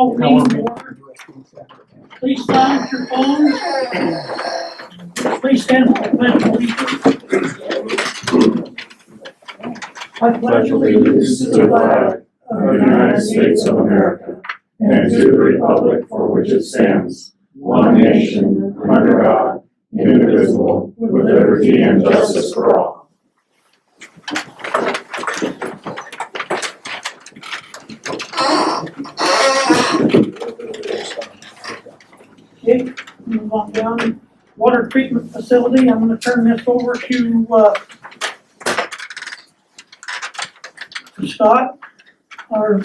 Oh, reading order. Please silence your phones. Please stand for the pledge of allegiance. I pledge allegiance to the flag of the United States of America and to the republic for which it stands, one nation, under God, indivisible, with liberty and justice for all. Okay, move on down. Water treatment facility, I'm gonna turn this over to Scott, or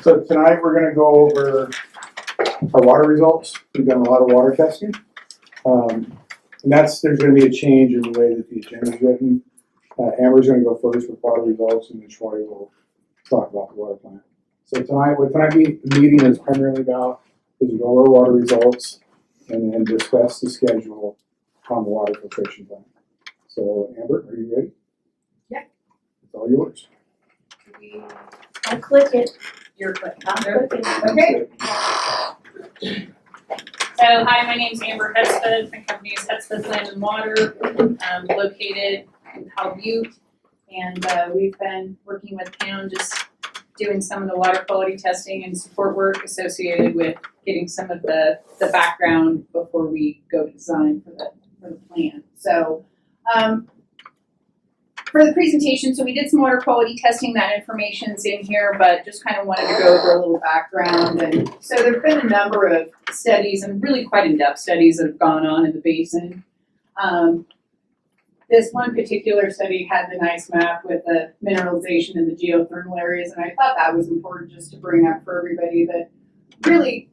So tonight we're gonna go over our water results. We've done a lot of water testing. And there's gonna be a change in the way that the agenda is written. Amber's gonna go first with water results, and then Troy will talk about the water plant. So tonight, what the meeting is primarily about is to go over water results and then discuss the schedule on the water filtration plant. So Amber, are you ready? Yeah. It's all yours. I'll click it. You're clicking. I'm clicking. Okay. So, hi, my name's Amber Hesped. My company is Hesped Land and Water, located in Powell Butte. And we've been working with town, just doing some of the water quality testing and support work associated with getting some of the background before we go to design for the plan. So, for the presentation, so we did some water quality testing, that information's in here, but just kind of wanted to go over a little background. And so there have been a number of studies, and really quite in-depth studies, that have gone on in the basin. This one particular study had the nice map with the mineralization in the geothermal areas, and I thought that was important just to bring up for everybody that really,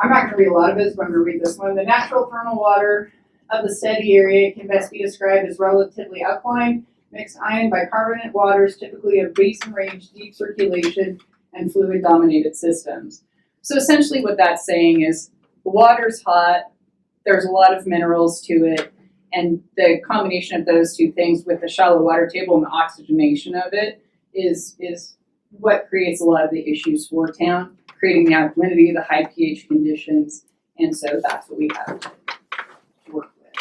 I'm not gonna read a lot of it, but I'm gonna read this one. The natural thermal water of the study area can best be described as relatively alkaline, mixed ion bicarbonate waters, typically of basin range, deep circulation, and fluid dominated systems. So essentially what that's saying is the water's hot, there's a lot of minerals to it, and the combination of those two things with the shallow water table and the oxygenation of it is what creates a lot of the issues for town, creating the alkalinity, the high pH conditions, and so that's what we have to work with.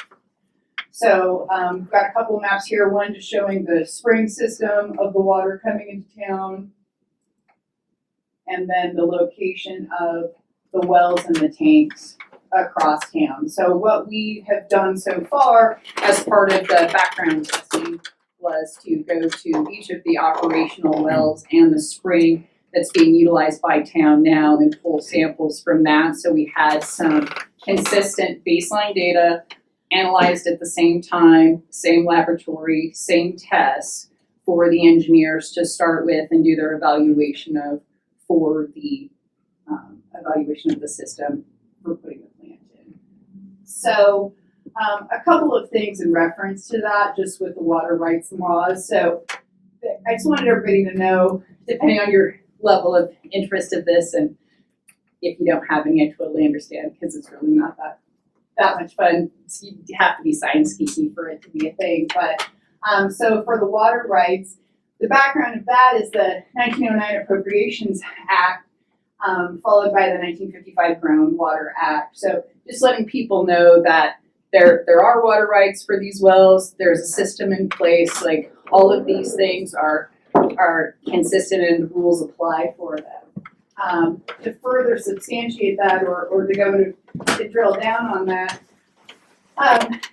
So we've got a couple of maps here, one just showing the spring system of the water coming into town, and then the location of the wells and the tanks across town. So what we have done so far as part of the background testing was to go to each of the operational wells and the spring that's being utilized by town now and pull samples from that. So we had some consistent baseline data analyzed at the same time, same laboratory, same tests for the engineers to start with and do their evaluation of for the evaluation of the system for putting the plant in. So a couple of things in reference to that, just with the water rights and laws. So I just wanted everybody to know, depending on your level of interest of this, and if you don't have any, I totally understand, because it's really not that much fun. You have to be science geeky for it to be a thing. But so for the water rights, the background of that is the 1909 Appropriations Act, followed by the 1955 Groundwater Act. So just letting people know that there are water rights for these wells. There's a system in place. Like all of these things are consistent and the rules apply for them. To further substantiate that, or to go to drill down on that,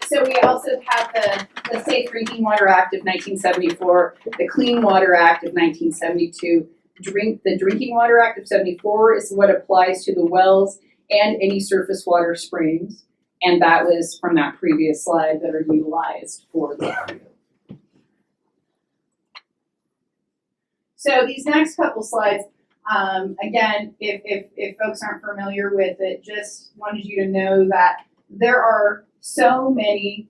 so we also have the Safe Drinking Water Act of 1974, the Clean Water Act of 1972. The Drinking Water Act of 74 is what applies to the wells and any surface water springs, and that was from that previous slide that are utilized for the. So these next couple slides, again, if folks aren't familiar with it, just wanted you to know that there are so many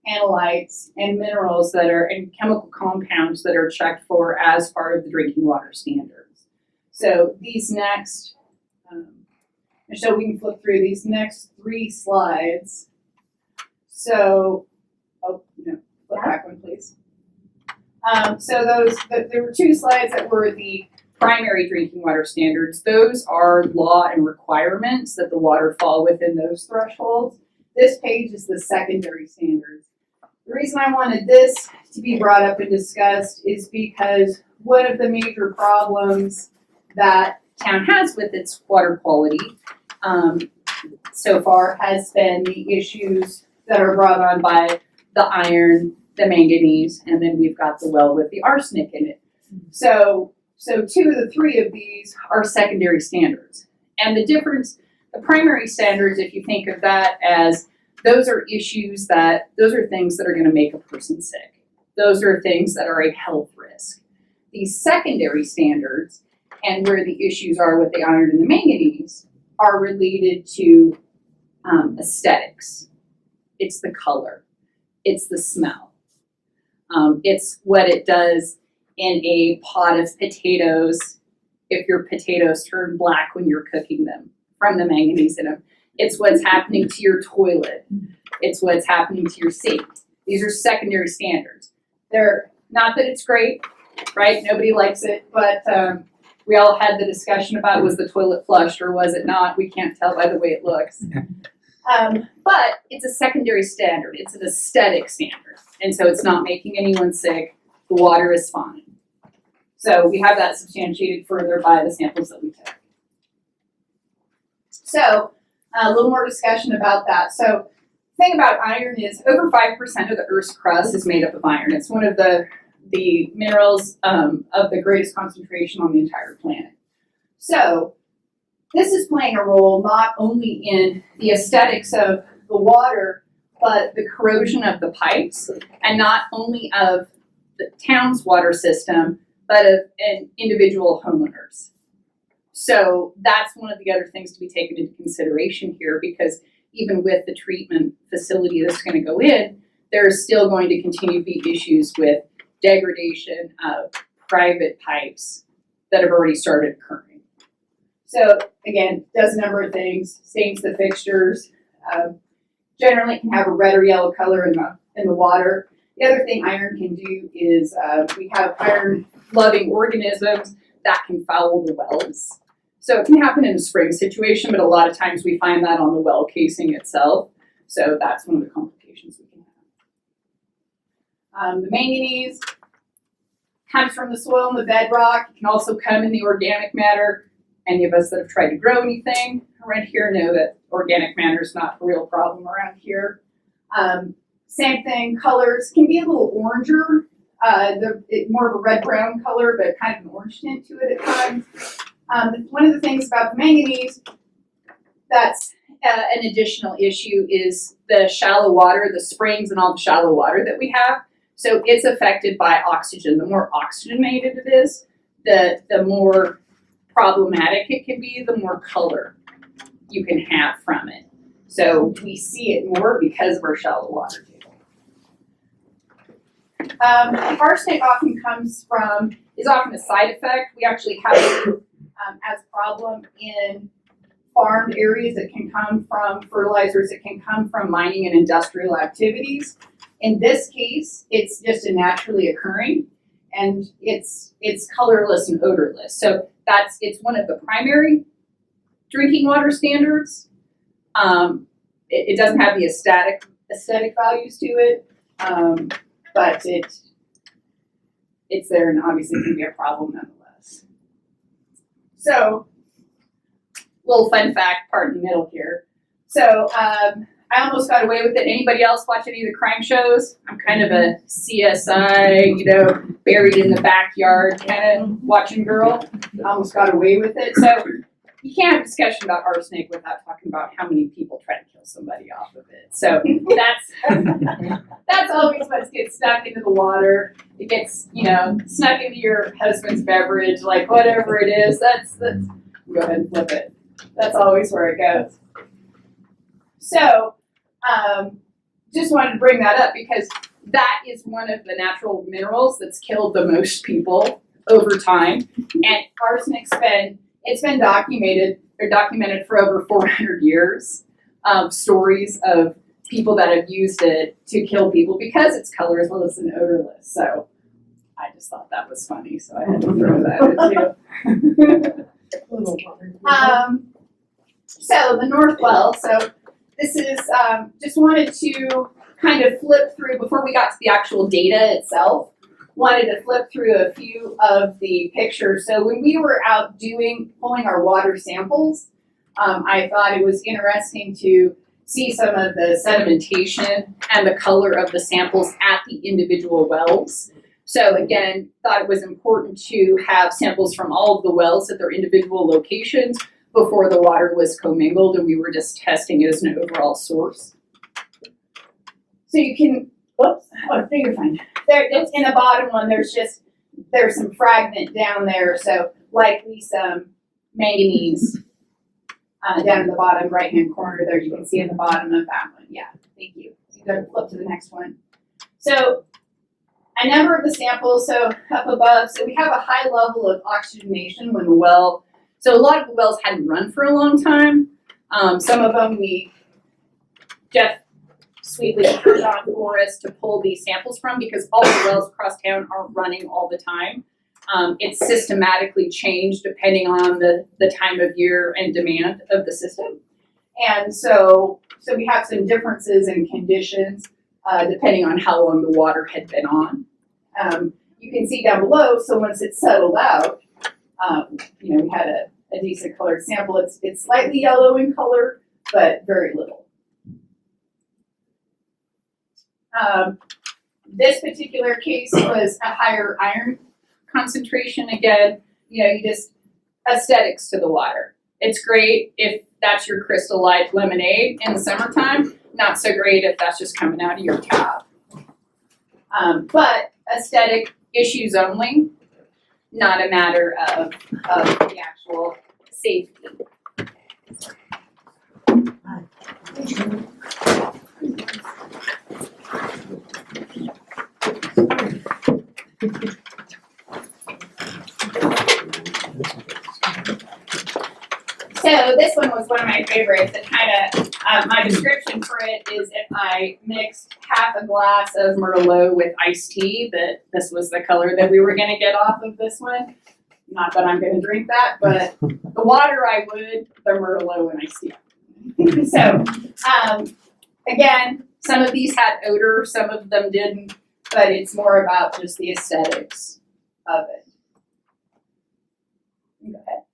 analytes and minerals that are and chemical compounds that are checked for as part of the drinking water standards. So these next, so we can flip through these next 3 slides So, flip back one, please. There were two slides that were the primary drinking water standards. Those are law and requirements that the water fall within those thresholds. This page is the secondary standards. The reason I wanted this to be brought up and discussed is because one of the major problems that town has with its water quality so far has been the issues that are brought on by the iron, the manganese, and then we've got the well with the arsenic in it. So two of the three of these are secondary standards. And the difference, the primary standards, if you think of that as those are things that are gonna make a person sick. Those are things that are a health risk. These secondary standards, and where the issues are with the iron and the manganese, are related to aesthetics. It's the color, it's the smell. It's what it does in a pot of potatoes if your potatoes turn black when you're cooking them from the manganese in them. It's what's happening to your toilet. It's what's happening to your sink. These are secondary standards. They're not that it's great, right? Nobody likes it, but we all had the discussion about was the toilet flushed or was it not? We can't tell by the way it looks. But it's a secondary standard. It's an aesthetic standard. And so it's not making anyone sick. The water is fine. So we have that substantiated further by the samples that we took. So a little more discussion about that. So the thing about iron is over 5% of the Earth's crust is made up of iron. It's one of the minerals of the greatest concentration on the entire planet. So this is playing a role not only in the aesthetics of the water, but the corrosion of the pipes, and not only of the town's water system, but of individual homeowners. So that's one of the other things to be taken into consideration here, because even with the treatment facility that's going to go in, there's still going to continue to be issues with degradation of private pipes that have already started occurring. So again, does a number of things, stains the fixtures, generally can have a red or yellow color in the water. The other thing iron can do is we have iron-loving organisms that can foul the wells. So it can happen in a spring situation, but a lot of times we find that on the well casing itself. So that's one of the complications we can have. The manganese comes from the soil and the bedrock. It can also come in the organic matter. Any of us that have tried to grow anything around here know that organic matter is not a real problem around here. Same thing, colors can be a little oranger, more of a red-brown color, but kind of an orange tint to it at times. One of the things about the manganese that's an additional issue is the shallow water, the springs and all the shallow water that we have. So it's affected by oxygen. The more oxygenated it is, the more problematic it can be, the more color you can have from it. So we see it more because of our shallow water table. Arsenic is often a side effect. We actually have it as a problem in farmed areas. It can come from fertilizers. It can come from mining and industrial activities. In this case, it's just a naturally occurring, and it's colorless and odorless. So it's one of the primary drinking water standards. It doesn't have the aesthetic values to it, but it's there, and obviously can be a problem nonetheless. So, little fun fact, part in the middle here. So, I almost got away with it. Anybody else watch any of the crime shows? I'm kind of a CSI, buried in the backyard kind of watching girl. I almost got away with it. So you can't have a discussion about arsenic without talking about how many people try to kill somebody off of it. So that's always what gets stuck into the water. It gets, snuck into your husband's beverage, like whatever it is. That's go ahead and flip it. That's always where it goes. So, just wanted to bring that up because that is one of the natural minerals that's killed the most people over time. And arsenic's been documented for over 400 years of stories of people that have used it to kill people because it's colorless and odorless. So I just thought that was funny, so I had to throw that in too. So the North Well, so this is, just wanted to kind of flip through, before we got to the actual data itself, wanted to flip through a few of the pictures. So when we were out pulling our water samples, I thought it was interesting to see some of the sedimentation and the color of the samples at the individual wells. So again, thought it was important to have samples from all of the wells at their individual locations before the water was commingled, and we were just testing it as an overall source. So you can, whoops, oh, you're fine. There, it's in the bottom one, there's some fragment down there, so likely some manganese down in the bottom right-hand corner there, you can see in the bottom of that one. Yeah, thank you. So you go flip to the next one. So a number of the samples, so up above, so we have a high level of oxygenation when the well, so a lot of the wells hadn't run for a long time. Some of them Jeff sweetly turned on for us to pull these samples from because all the wells across town aren't running all the time. It's systematically changed depending on the time of year and demand of the system. And so we have some differences in conditions depending on how long the water had been on. You can see down below, so once it's settled out, we had a decent colored sample. It's slightly yellow in color, but very little. This particular case was a higher iron concentration. Again, you just aesthetics to the water. It's great if that's your Crystal Light lemonade in the summertime. Not so great if that's just coming out of your tap. But aesthetic issues only, not a matter of the actual safety. So this one was one of my favorites. It kind of, my description for it is if I mixed half a glass of Merlot with iced tea, that this was the color that we were going to get off of this one. Not that I'm going to drink that, but the water I would, the Merlot and iced tea. So, again, some of these had odor, some of them didn't, but it's more about just the aesthetics of it. Go ahead.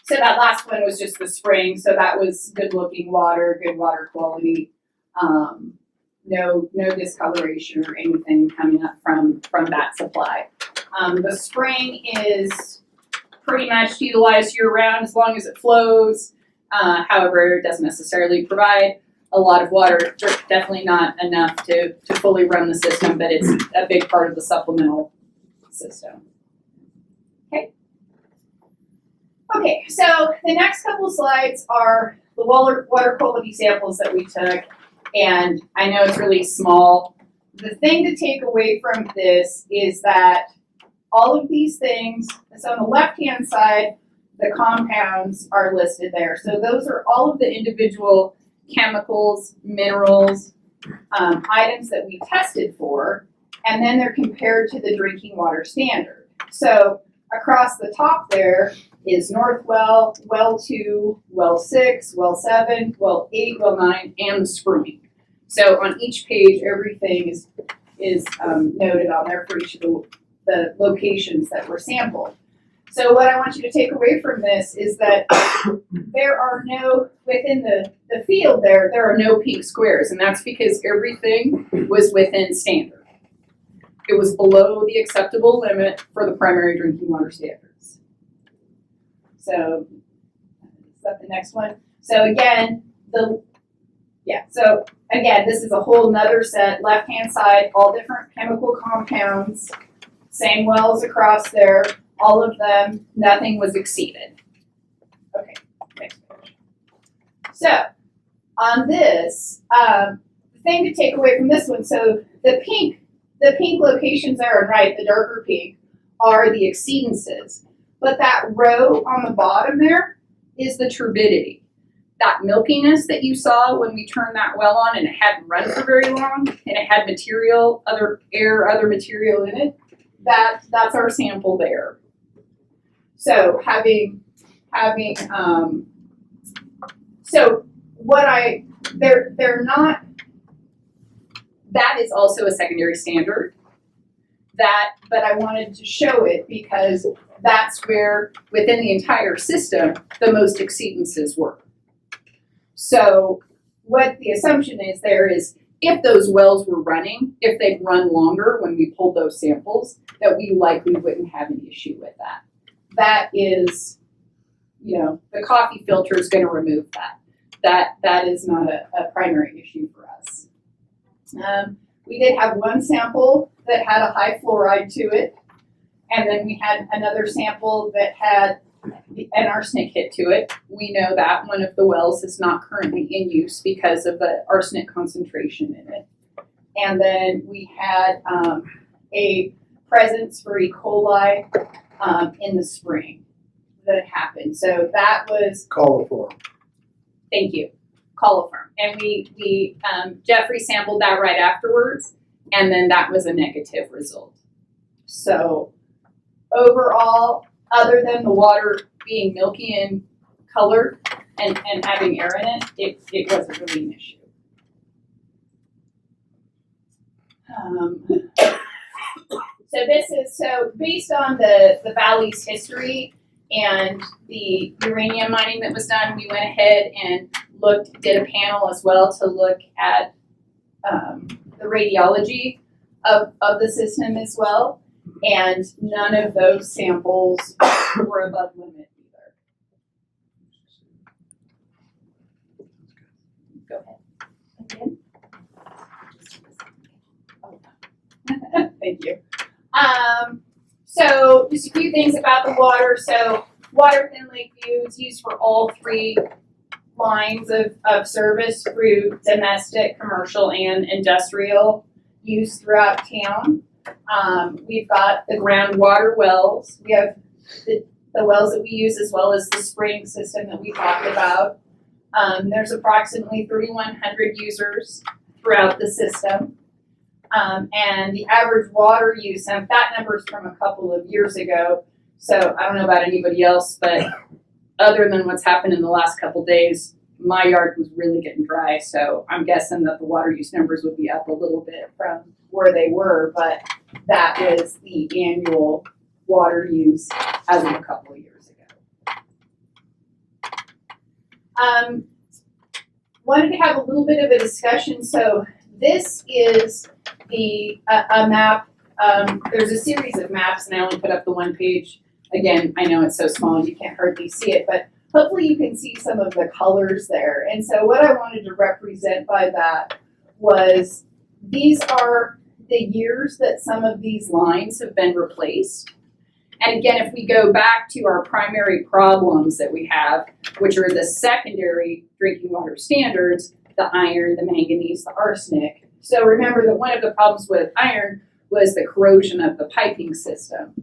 So that last one was just the spring, so that was good looking water, good water quality, no discoloration or anything coming up from that supply. The spring is pretty much utilized year round as long as it flows. However, it doesn't necessarily provide a lot of water, definitely not enough to fully run the system, but it's a big part of the supplemental system. Okay, so the next couple slides are the water quality samples that we took, and I know it's really small. The thing to take away from this is that all of these things, so on the left-hand side, the compounds are listed there. So those are all of the individual chemicals, minerals, items that we tested for, and then they're compared to the drinking water standard. So across the top there is North Well, Well 2, Well 6, Well 7, Well 8, Well 9, and the spring. So on each page, everything is noted on there for each of the locations that were sampled. So what I want you to take away from this is that there are no, within the field there are no pink squares, and that's because everything was within standard. It was below the acceptable limit for the primary drinking water standards. So, is that the next one? So again, this is a whole nother set, left-hand side, all different chemical compounds, same wells across there, all of them, nothing was exceeded. Okay, next page. So, on this, the thing to take away from this one, so the pink locations there on right, the darker pink, are the exceedances. But that row on the bottom there is the turbidity. That milkiness that you saw when we turned that well on and it hadn't run for very long and it had material, other material in it, that's our sample there. So they're not, that is also a secondary standard. But I wanted to show it because that's where, within the entire system, the most exceedances were. So what the assumption is there is, if those wells were running, if they'd run longer when we pulled those samples, that we likely wouldn't have an issue with that. That is, the coffee filter is going to remove that. That is not a primary issue for us. We did have one sample that had a high fluoride to it, and then we had another sample that had an arsenic hit to it. We know that one of the wells is not currently in use because of the arsenic concentration in it. And then we had a presence for E. coli in the spring that happened. So that was, Coliform. thank you, coliform. And we Jeffrey sampled that right afterwards, and then that was a negative result. So overall, other than the water being milky in color and having air in it, it wasn't really an issue. So based on the valley's history and the uranium mining that was done, we went ahead and did a panel as well to look at the radiology of the system as well. And none of those samples were above limit either. Go ahead. Again? Oh. Thank you. So just a few things about the water. So water within Lakeview is used for all three lines of service through domestic, commercial, and industrial use throughout town. We've got the groundwater wells. We have the wells that we use as well as the spring system that we talked about. There's approximately 3,100 users throughout the system. And the average water use, and that number is from a couple of years ago, so I don't know about anybody else, but other than what's happened in the last couple days, my yard was really getting dry, so I'm guessing that the water use numbers would be up a little bit from where they were, but that was the annual water use as of a couple of years ago. Wanted to have a little bit of a discussion. So this is a map. There's a series of maps, and I only put up the one page. Again, I know it's so small you can't hardly see it, but hopefully you can see some of the colors there. And so what I wanted to represent by that was these are the years that some of these lines have been replaced. And again, if we go back to our primary problems that we have, which are the secondary drinking water standards, the iron, the manganese, the arsenic. So remember that one of the problems with iron was the corrosion of the piping system.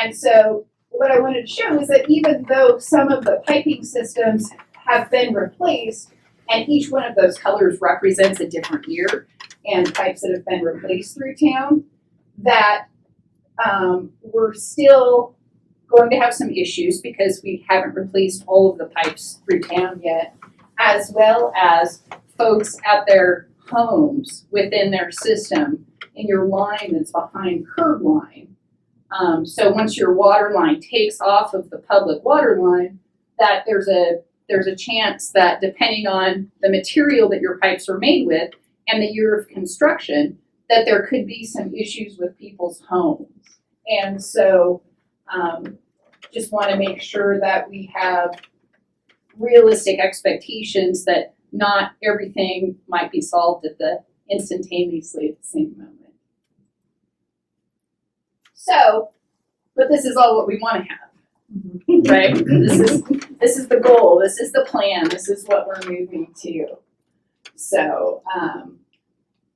And so what I wanted to show is that even though some of the piping systems have been replaced, and each one of those colors represents a different year and pipes that have been replaced through town, that we're still going to have some issues because we haven't replaced all of the pipes through town yet, as well as folks at their homes within their system in your line that's behind curb line. So once your water line takes off of the public water line, that there's a chance that depending on the material that your pipes are made with and the year of construction, that there could be some issues with people's homes. And so just want to make sure that we have realistic expectations that not everything might be solved instantaneously at the same moment. So, but this is all what we want to have, right? This is the goal. This is the plan. This is what we're moving to. So,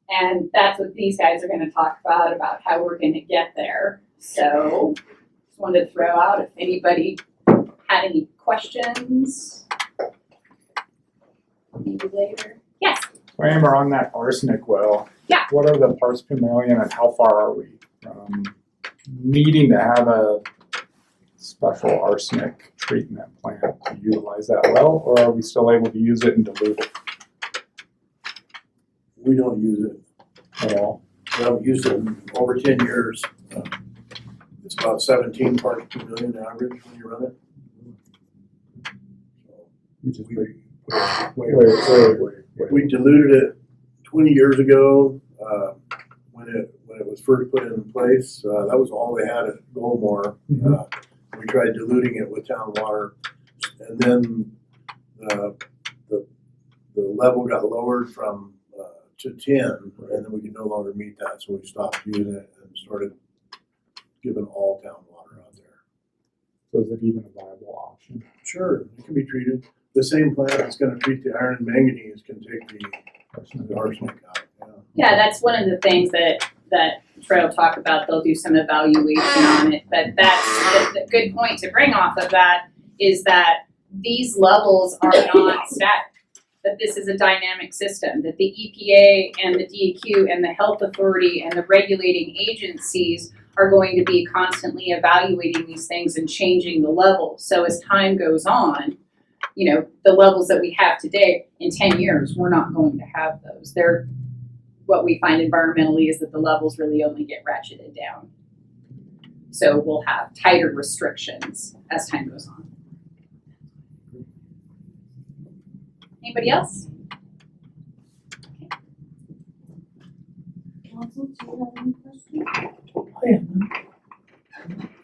and that's what these guys are going to talk about how we're going to get there. So, just wanted to throw out if anybody had any questions. Maybe later. Yes. Amber, on that arsenic well. Yeah. What are the parts per million and how far are we from needing to have a special arsenic treatment plant to utilize that well, or are we still able to use it and dilute it We don't use it. at all? We haven't used it in over 10 years. It's about 17 parts per million average when you run it. Which is We- pretty, Wait. We diluted it 20 years ago, when it was first put in place. That was all they had at Goldmore. We tried diluting it with town water, and then the level got lowered from to 10, and then we could no longer meet that, so we stopped using it and started giving all town water out there. So is it even a viable option? Sure, it can be treated. The same plant that's gonna treat the iron and manganese can take the arsenic out. Yeah, that's one of the things that Troy will talk about. They'll do some evaluation on it, but that's the good point to bring off of that is that these levels are not static. That this is a dynamic system, that the EPA and the DEQ and the health authority and the regulating agencies are going to be constantly evaluating these things and changing the levels. So as time goes on, you know, the levels that we have today, in 10 years, we're not going to have those. What we find environmentally is that the levels really only get ratcheted down. So we'll have tighter restrictions as time goes on. Anybody else? Council, do you have any questions?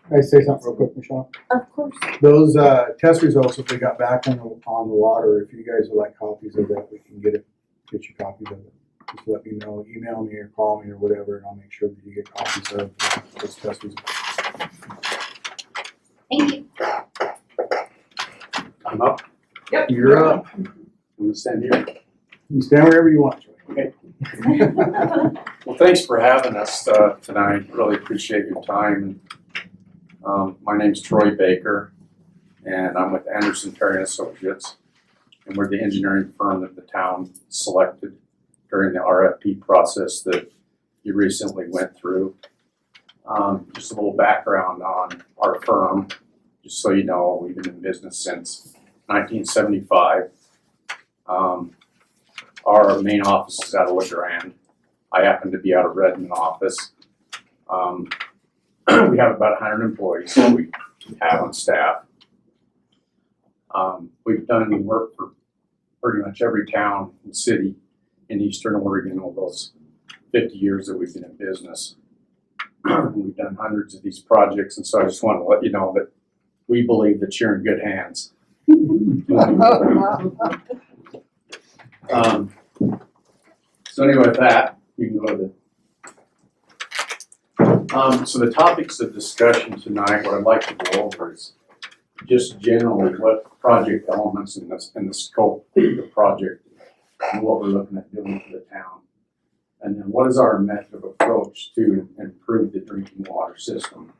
Can I say something real quick, Michelle? Of course. Those test results that they got back on the water, if you guys would like copies of that, we can get you copies of it. Just let me know, email me or call me or whatever, and I'll make sure that you get copies of those test results. Thank you. I'm up. Yep. You're up. I'm gonna stand here. You can stand wherever you want, Troy. Well, thanks for having us tonight. Really appreciate your time. My name's Troy Baker, and I'm with Anderson Perry Associates, and we're the engineering firm that the town selected during the RFP process that you recently went through. Just a little background on our firm, just so you know, we've been in business since 1975. Our main office is out of LeGrand. I happen to be out of Redmond office. We have about 100 employees that we have on staff. We've done work for pretty much every town and city in Eastern Oregon over those 50 years that we've been in business. We've done hundreds of these projects, and so I just want to let you know that we believe that you're in good hands. So anyway, with that, you can go to so the topics of discussion tonight, what I'd like to go over is just generally what project elements in the scope of the project and what we're looking at doing for the town. And then what is our method of approach to improve the drinking water system.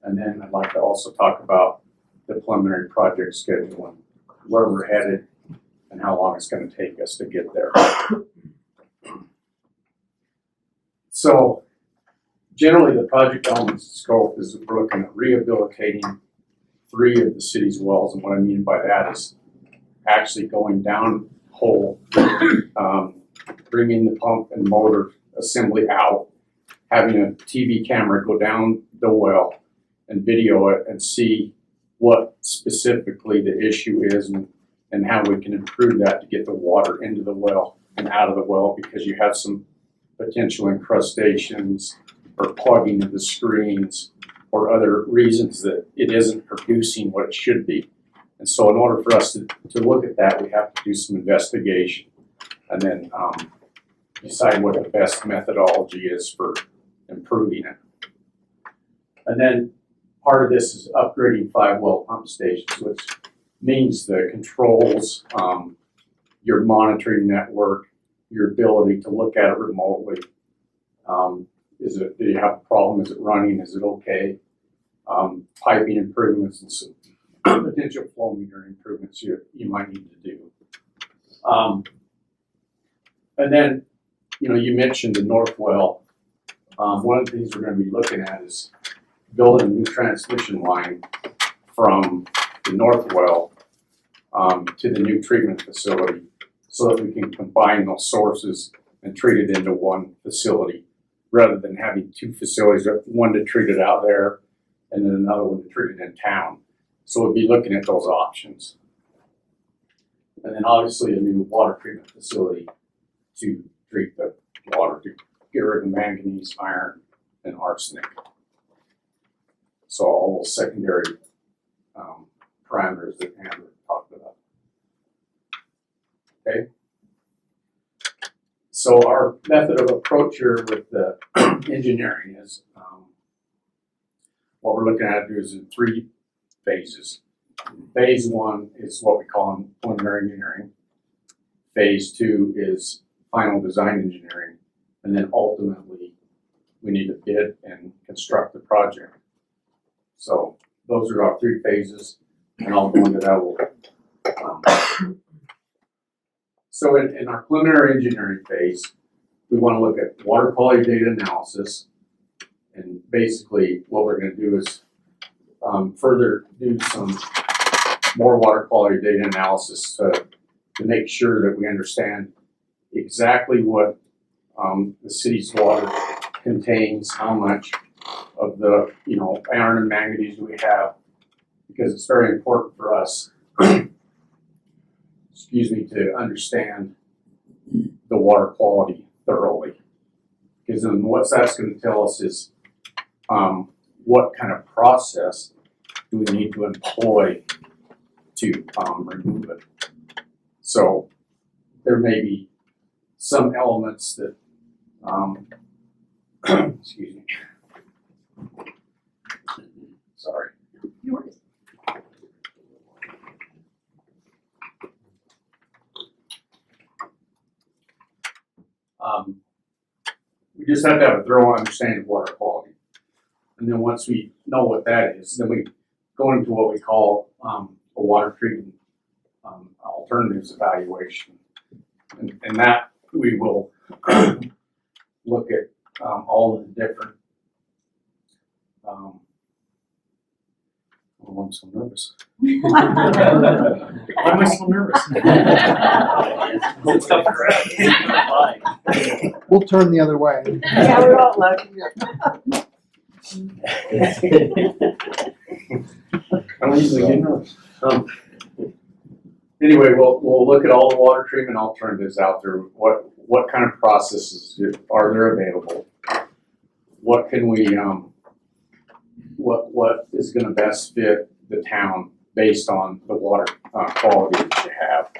And then I'd like to also talk about the preliminary project schedule and where we're headed and how long it's going to take us to get there. So generally the project elements scope is we're looking at rehabilitating 3 of the city's wells, and what I mean by that is actually going down hole, bringing the pump and motor assembly out, having a TV camera go down the well and video it and see what specifically the issue is and how we can improve that to get the water into the well and out of the well, because you have some potential incrustations or plugging of the screens or other reasons that it isn't producing what it should be. And so in order for us to look at that, we have to do some investigation and then decide what the best methodology is for improving it. And then part of this is upgrading 5 well pump stations, which means the controls, your monitoring network, your ability to look at it remotely. Do you have a problem? Is it running? Is it okay? Piping improvements potential flow meter improvements you might need to do. And then, you mentioned the north well. One of the things we're gonna be looking at is building a new transmission line from the north well to the new treatment facility so that we can combine those sources and treat it into one facility rather than having two facilities, one to treat it out there and then another one to treat it in town. So we'll be looking at those options. And then obviously a new water treatment facility to treat the water, to get rid of manganese, iron, and arsenic. So all those secondary parameters that Amber talked about. Okay. So our method of approach here with the engineering is what we're looking at is in 3 phases. Phase 1 is what we call preliminary engineering. Phase 2 is final design engineering. And then ultimately, we need to bid and construct the project. So those are our 3 phases, and I'll go into that a little bit. So in our preliminary engineering phase, we want to look at water quality data analysis. And basically what we're going to do is further do some more water quality data analysis to make sure that we understand exactly what the city's water contains, how much of the iron and manganese do we have, because it's very important for us to understand the water quality thoroughly. Because then what that's going to tell us is what kind of process do we need to employ to remove it. So there may be some elements that, excuse me, sorry. Yours. We just have to have a thorough understanding of water quality. And then once we know what that is, then we go into what we call a water treatment alternatives evaluation. And that we will look at all of the different, oh, I'm so nervous. Why am I so nervous? We'll turn the other way. Yeah, we're all laughing. I don't usually get nervous. Anyway, we'll look at all the water treatment alternatives out there. What kind of processes are there available? What can we what is going to best fit the town based on the water quality that you have?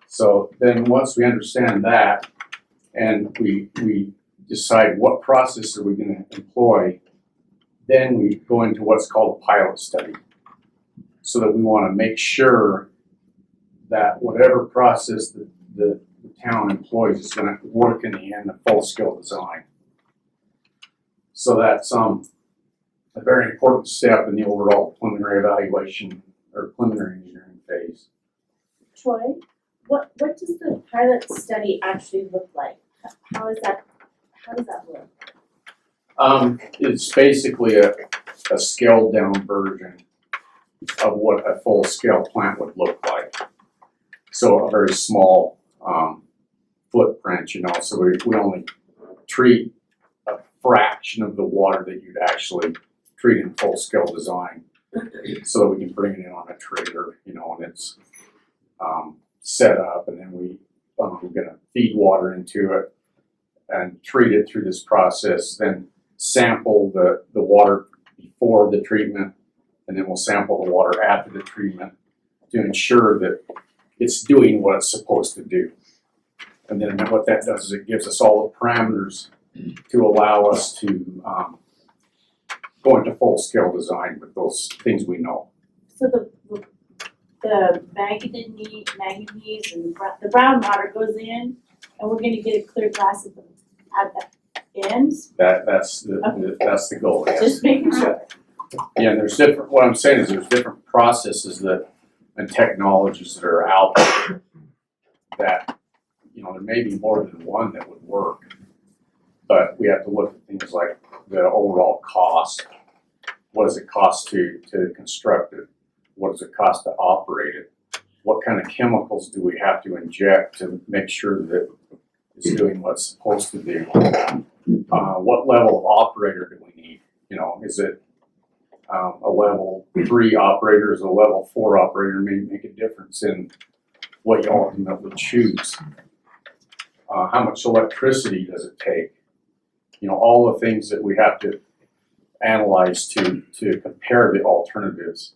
So then once we understand that and we decide what process are we going to employ, then we go into what's called a pilot study, so that we want to make sure that whatever process the town employs is going to work in the end of full-scale design. So that's a very important step in the overall preliminary evaluation or preliminary engineering phase. Troy, what does the pilot study actually look like? How does that work? It's basically a scaled down version of what a full-scale plant would look like. So a very small footprint, so we only treat a fraction of the water that you'd actually treat in full-scale design, so that we can bring it in on a trailer, and it's set up, and then we're gonna feed water into it and treat it through this process, then sample the water before the treatment, and then we'll sample the water after the treatment to ensure that it's doing what it's supposed to do. And then what that does is it gives us all the parameters to allow us to go into full-scale design with those things we know. So the manganese and the brown water goes in, and we're gonna get a clear glass at the end? That's the goal. Yes. Just making sure. Yeah, and there's different, what I'm saying is there's different processes and technologies that are out there that, there may be more than one that would work. But we have to look at things like the overall cost. What does it cost to construct it? What does it cost to operate it? What kind of chemicals do we have to inject to make sure that it's doing what it's supposed to do? What level of operator do we need? Is it a level 3 operator? Is a level 4 operator may make a difference in what you ultimately choose? How much electricity does it take? All the things that we have to analyze to compare the alternatives,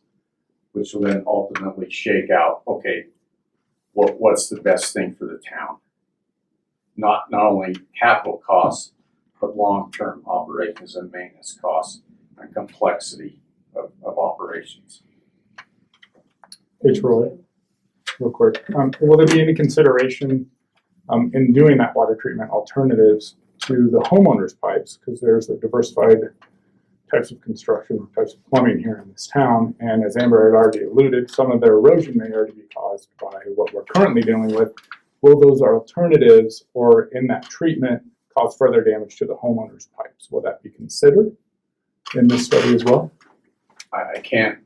which will then ultimately shake out, okay, what's the best thing for the town? Not only capital costs, but long-term operations and maintenance costs and complexity of operations. Hey, Troy, real quick, will there be any consideration in doing that water treatment alternatives to the homeowners' pipes? Because there's a diversified types of construction, types of plumbing here in this town, and as Amber had already alluded, some of their erosion may already be caused by what we're currently dealing with. Will those alternatives or in that treatment cause further damage to the homeowners' pipes? Will that be considered in this study as well? I can't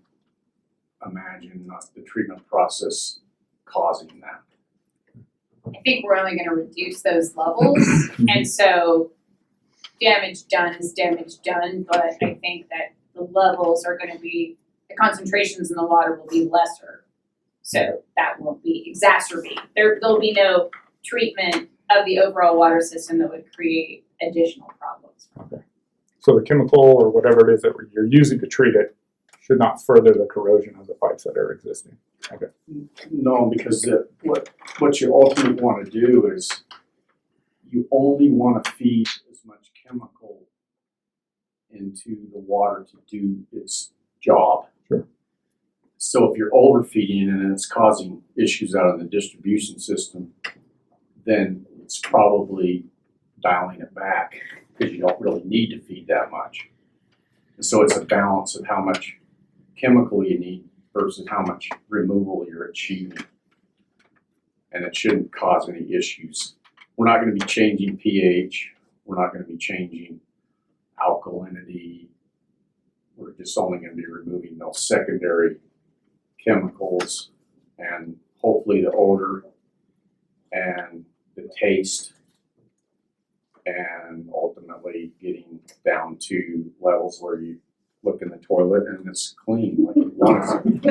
imagine the treatment process causing that. I think we're only gonna reduce those levels, and so damage done is damage done, but I think that the levels are gonna be, the concentrations in the water will be lesser. So that won't be exacerbate. There'll be no treatment of the overall water system that would create additional problems. Okay. So the chemical or whatever it is that you're using to treat it should not further the corrosion of the pipes that are existing. Okay. No, because what you ultimately want to do is you only want to feed as much chemical into the water to do its job. Sure. So if you're overfeeding and it's causing issues out in the distribution system, then it's probably dialing it back because you don't really need to feed that much. And so it's a balance of how much chemical you need versus how much removal you're achieving. And it shouldn't cause any issues. We're not going to be changing pH. We're not going to be changing alkalinity. We're just only going to be removing those secondary chemicals and hopefully the odor and the taste, and ultimately getting down to levels where you look in the toilet and it's clean like you want it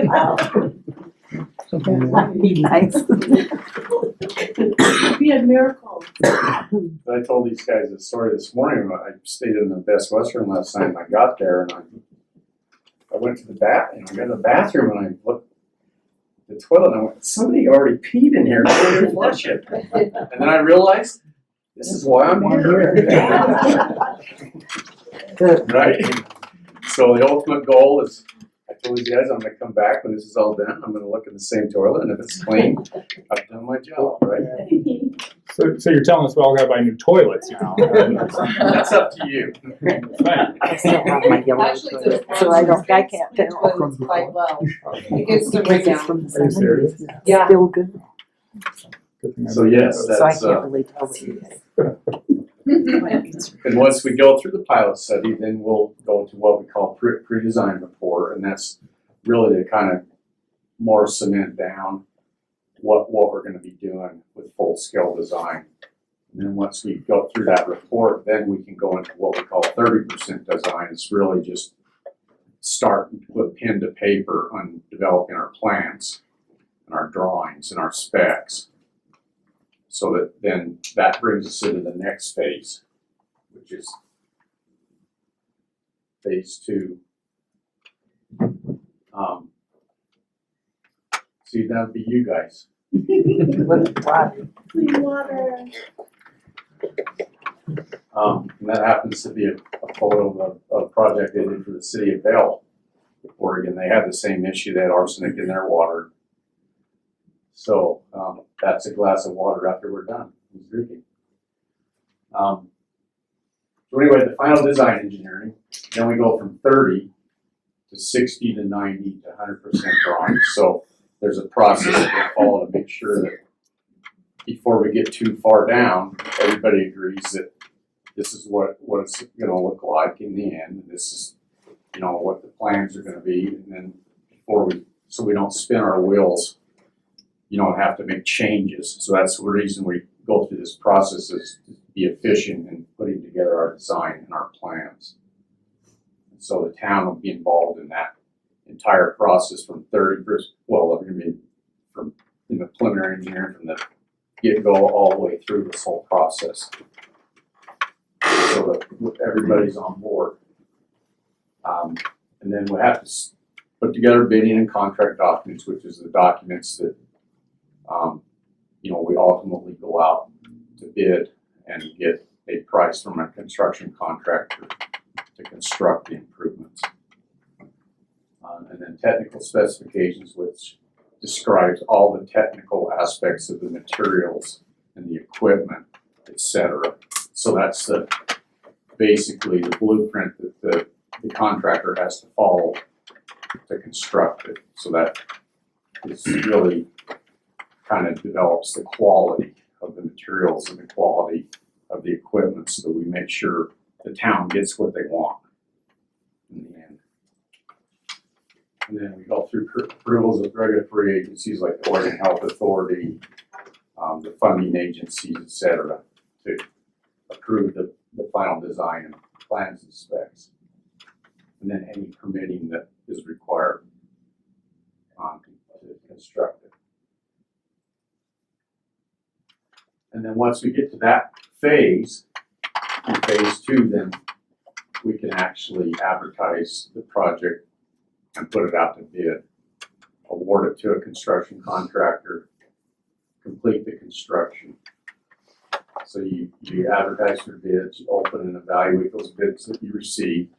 to be. That'd be nice. Be a miracle. I told these guys a story this morning. I stayed in the Best Western last night and I got there and I went to the I got to the bathroom and I looked at the toilet and I went, somebody already peed in here, I didn't flush it. And then I realized, this is why I'm here. Right? So the ultimate goal is, I told you guys I'm gonna come back when this is all done, I'm gonna look in the same toilet and if it's clean, I've done my job, right? So you're telling us we all gotta buy new toilets now? That's up to you. I still have my yellow Actually, toilet, the so I can't tell. toilets quite well. It gets the Because it's breakdown. from the Are you serious? 70s. It's Yeah. still good, Good thing I So didn't yes, know. so I that's, can't really tell what you say. and once we go through the pilot study, then we'll go to what we call pre-design report, and that's really to kind of more cement down what we're gonna be doing with full-scale design. And then once we go through that report, then we can go into what we call 30% design. It's really just starting to put pen to paper on developing our plans and our drawings and our specs. So that then that brings us into the next phase, which is phase 2. See, that'd be you guys. Clean water. And that happens to be a photo of a project they did for the city of Vail, Oregon. They had the same issue. They had arsenic in their water. So that's a glass of water after we're done. Who's drinking? So anyway, the final design engineering. Then we go from 30 to 60 to 90 to 100% drawings. So there's a process that we follow to make sure that before we get too far down, everybody agrees that this is what it's gonna look like in the end, and this is, you know, what the plans are gonna be, and then so we don't spin our wheels, you know, have to make changes. So that's the reason we go through this process, is to be efficient in putting together our design and our plans. And so the town will be involved in that entire process from they're gonna be from in the preliminary engineering from the get-go all the way through this whole process. So that everybody's on board. And then we have to put together bidding and contract documents, which is the documents that, you know, we ultimately go out to bid and get a price from a construction contractor to construct the improvements. And then technical specifications, which describes all the technical aspects of the materials and the equipment, etc. So that's basically the blueprint that the contractor has to follow to construct it. So that is really kind of develops the quality of the materials and the quality of the equipment, so that we make sure the town gets what they want in the end. And then we go through approvals of regulatory agencies like the Oregon Health Authority, the funding agencies, etc., to approve the final design and plans and specs. And then any permitting that is required to construct it. And then once we get to that phase, in phase 2, then we can actually advertise the project and put it out to bid, award it to a construction contractor, complete the construction. So you advertise your bids, you open and evaluate those bids that you receive,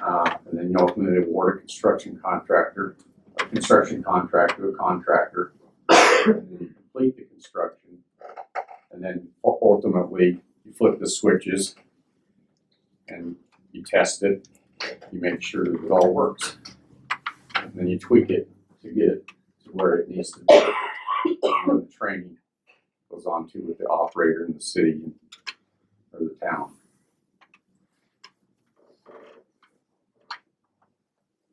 and then you ultimately award a construction contractor to a contractor, and then you complete the construction, and then ultimately you flip the switches and you test it, you make sure that it all works, and then you tweak it to get it to where it needs to be. And the training goes on to with the operator in the city or the town.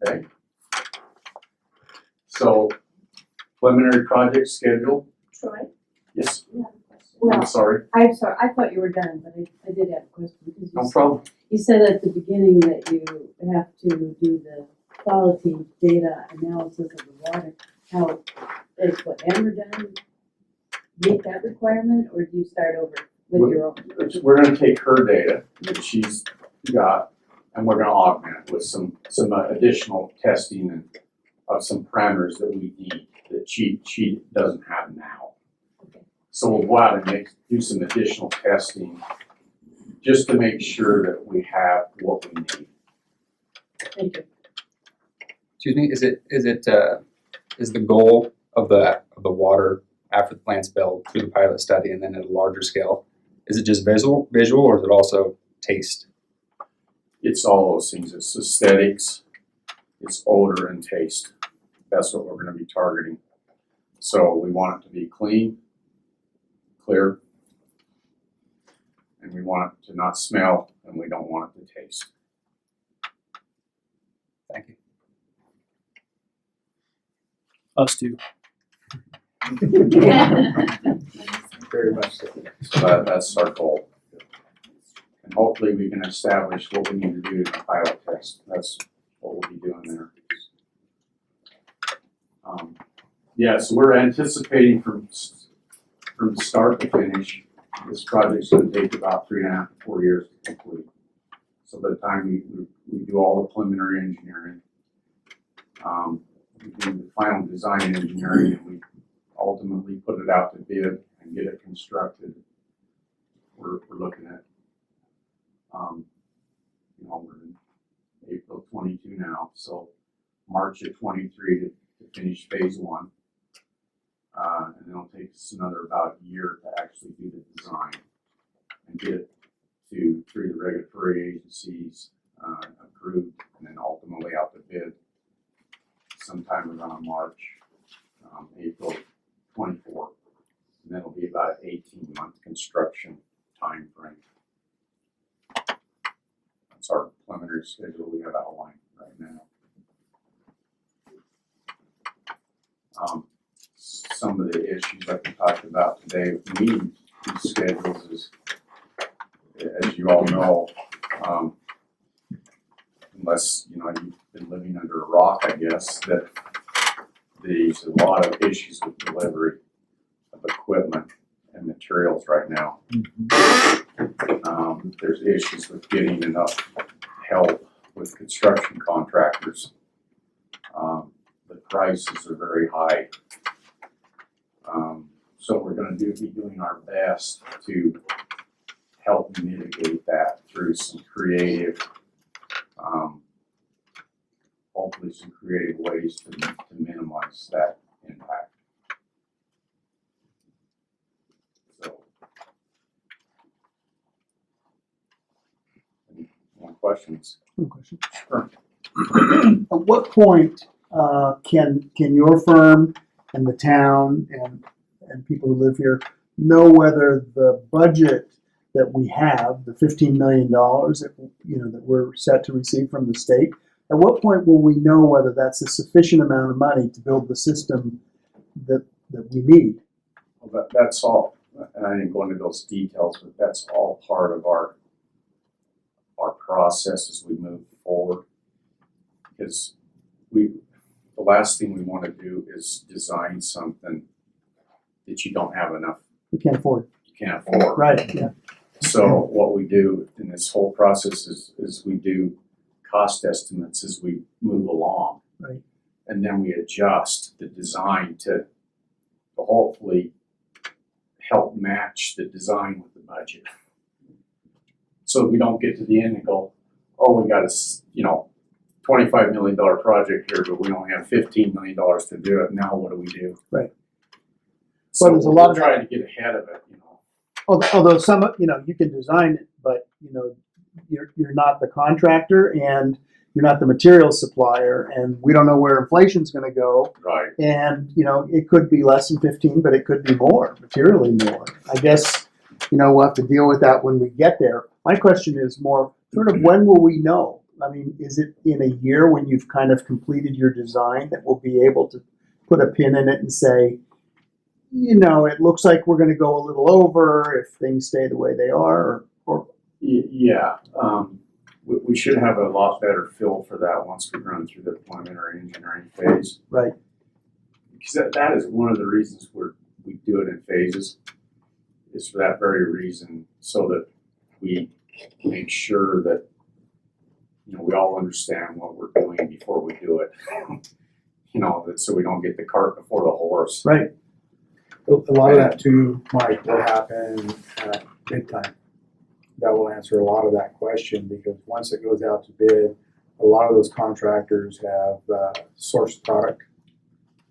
Okay. So preliminary project schedule. Troy? Yes. You have a question? I'm sorry. I'm sorry, I thought you were done, but I did have a question because No problem. you said at the beginning that you have to do the quality data analysis of the water. How, is what Amber done meet that requirement, or do you start over with your own? We're going to take her data that she's got, and we're going to augment it with some additional testing and of some parameters that we need that she doesn't have now. Okay. So we'll go out and do some additional testing just to make sure that we have what we need. Thank you. Excuse me, is the goal of the water after the plant's built through the pilot study and then at a larger scale, is it just visual or is it also taste? It's all those things. It's aesthetics, it's odor and taste. That's what we're going to be targeting. So we want it to be clean, clear, and we want it to not smell, and we don't want it to taste. Thank you. Us too. Very much so. So that's our goal. And hopefully we can establish what we need to do in the pilot test. That's what we'll be doing there. Yeah, so we're anticipating from start to finish, this project's going to take about 3.5 to 4 years to complete. So by the time we do all the preliminary engineering, we do the final design engineering, and we ultimately put it out to bid and get it constructed, we're looking at, we're in April 22 now, so March of 23 to finish phase 1. And then it'll take us another about a year to actually do the design and get it through the regulatory agencies, approved, and then ultimately out to bid sometime around March, April 24th. And that'll be about an 18-month construction time frame. That's our preliminary schedule we have outlined right now. Some of the issues like we talked about today with meeting these schedules is, as you all know, unless you know you've been living under a rock, I guess, that there's a lot of issues with delivery of equipment and materials right now. There's issues with getting enough help with construction contractors. The prices are very high. So we're going to be doing our best to help mitigate that through some creative, hopefully some creative ways to minimize that impact. So, any more questions? One question. Sure. At what point can your firm and the town and people who live here know whether the budget that we have, the $15 million that that we're set to receive from the state, at what point will we know whether that's a sufficient amount of money to build the system that we need? Well, that's all, and I didn't go into those details, but that's all part of our process as we move forward. Because the last thing we want to do is design something that you don't have enough, We can't afford. you can't afford. Right, yeah. So what we do in this whole process is we do cost estimates as we move along. Right. And then we adjust the design to hopefully help match the design with the budget. So we don't get to the end and go, oh, we got a $25 million project here, but we only have $15 million to do it. Now what do we do? Right. So Well, there's a lot we're of trying to get ahead of it, Although some, you can design it, but you're not the contractor and you're not the materials supplier, and we don't know where inflation's going to go. Right. And it could be less than 15, but it could be more, materially more. I guess we'll have to deal with that when we get there. My question is more sort of when will we know? I mean, is it in a year when you've kind of completed your design that we'll be able to put a pin in it and say, it looks like we're going to go a little over if things stay the way they are, or Yeah, we should have a lot better feel for that once we run through the preliminary engineering phase. Right. Because that is one of the reasons we do it in phases, is for that very reason, so that we make sure that we all understand what we're doing before we do it. So we don't get the cart before the horse. Right. A lot of that too, Mike, will happen bid time. That will answer a lot of that question, because once it goes out to bid, a lot of those contractors have sourced product,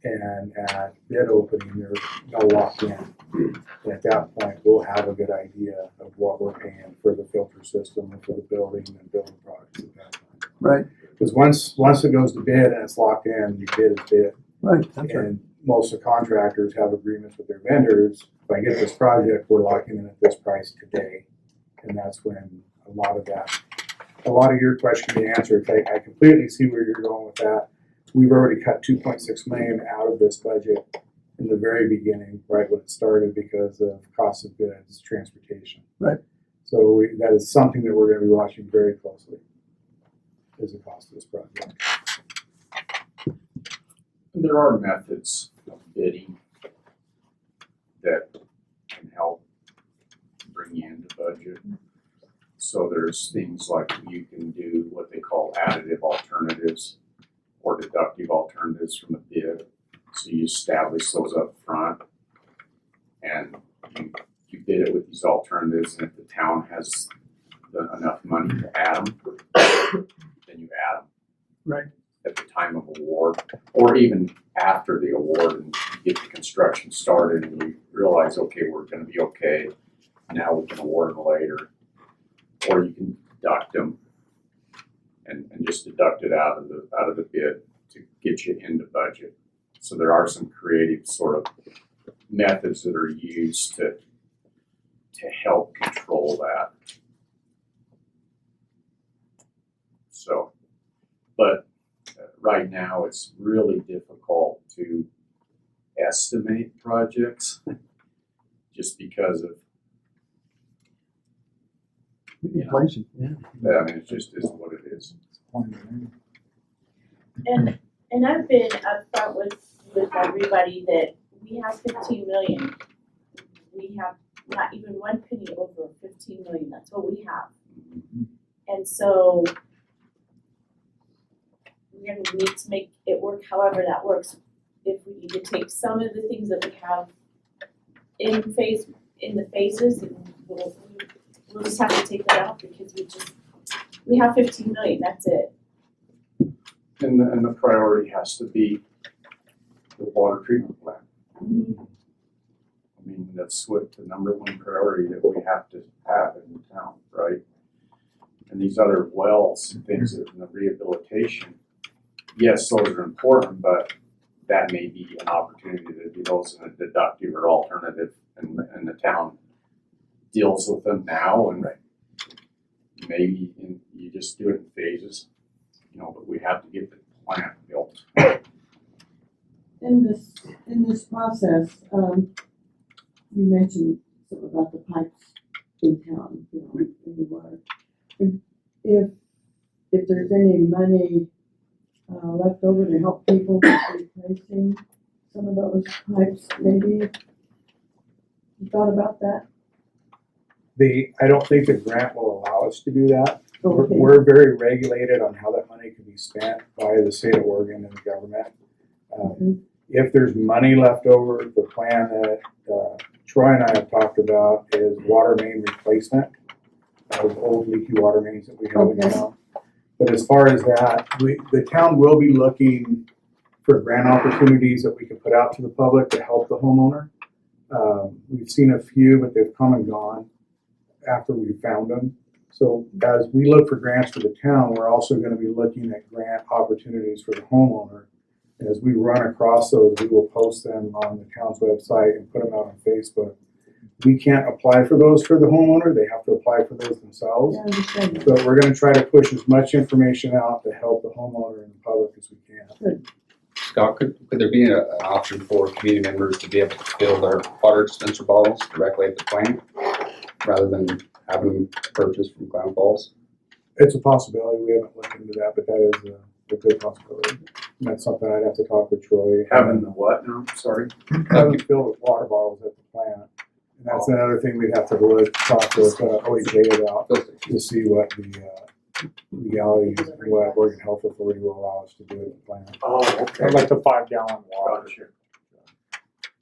and at bid opening, they'll lock in. And at that point, we'll have a good idea of what we're paying for the filter system and for the building and building products at that time. Right. Because once it goes to bid and it's locked in, the bid is bid. Right. That's right. And most of the contractors have agreements with their vendors. If I get this project, we're locking in at this price today. And that's when a lot of your question can be answered. I completely see where you're going with that. We've already cut $2.6 million out of this budget in the very beginning, right when it started, because of cost of goods, transportation. Right. So that is something that we're going to be watching very closely, is the cost of this project. There are methods of bidding that can help bring you into budget. So there's things like you can do what they call additive alternatives or deductive alternatives from a bid. So you establish those up front, and you bid it with these alternatives, and if the town has enough money to add them, then you add them. Right. At the time of award, or even after the award, and you get the construction started and you realize, okay, we're gonna be okay, now we can award them later. Or you can deduct them and just deduct it out of the bid to get you into budget. So there are some creative sort of methods that are used to help control that. So, but right now it's really difficult to estimate projects just because of, Inflation, yeah. I mean, it just is what it is. And I've been upfront with everybody that we have 15 million. We have not even one penny over 15 million, that's what we have. And so we're gonna need to make it work however that works. If we need to take some of the things that we have in the phases, and we'll just have to take that out because we have 15 million, that's it. And the priority has to be the water treatment plant. I mean, that's what the number one priority that we have to have in the town, right? And these other wells and things that in the rehabilitation, yes, those are important, but that may be an opportunity to do those in a deductive or alternative, and the town deals with them now, and maybe you just do it in phases, but we have to get the plant built. In this process, you mentioned something about the pipes in town, in the water. If there's any money left over to help people with replacing some of those pipes, maybe you thought about that? I don't think the grant will allow us to do that. Okay. We're very regulated on how that money can be spent by the state of Oregon and the government. If there's money left over, the plan that Troy and I have talked about is water main replacement of old leaky water mains that we have in town. But as far as that, the town will be looking for grant opportunities that we can put out to the public to help the homeowner. We've seen a few, but they've come and gone after we found them. So as we look for grants for the town, we're also going to be looking at grant opportunities for the homeowner. And as we run across those, we will post them on the town's website and put them out on Facebook. We can't apply for those for the homeowner. They have to apply for those themselves. Yeah, I understand that. But we're going to try to push as much information out to help the homeowner and the public as we can. Scott, could there be an option for community members to be able to fill their water dispenser bottles directly at the plant rather than having them purchased from Clown Falls? It's a possibility. We haven't looked into that, but that is a good possibility. And that's something I'd have to talk with Troy. Having the what now? Sorry? Having filled with water bottles at the plant. And that's another thing we'd have to talk with OHA about to see what the legalities and what Oregon Health Authority will allow us to do at the plant. Oh, okay. Like the 5-gallon water. Gotcha.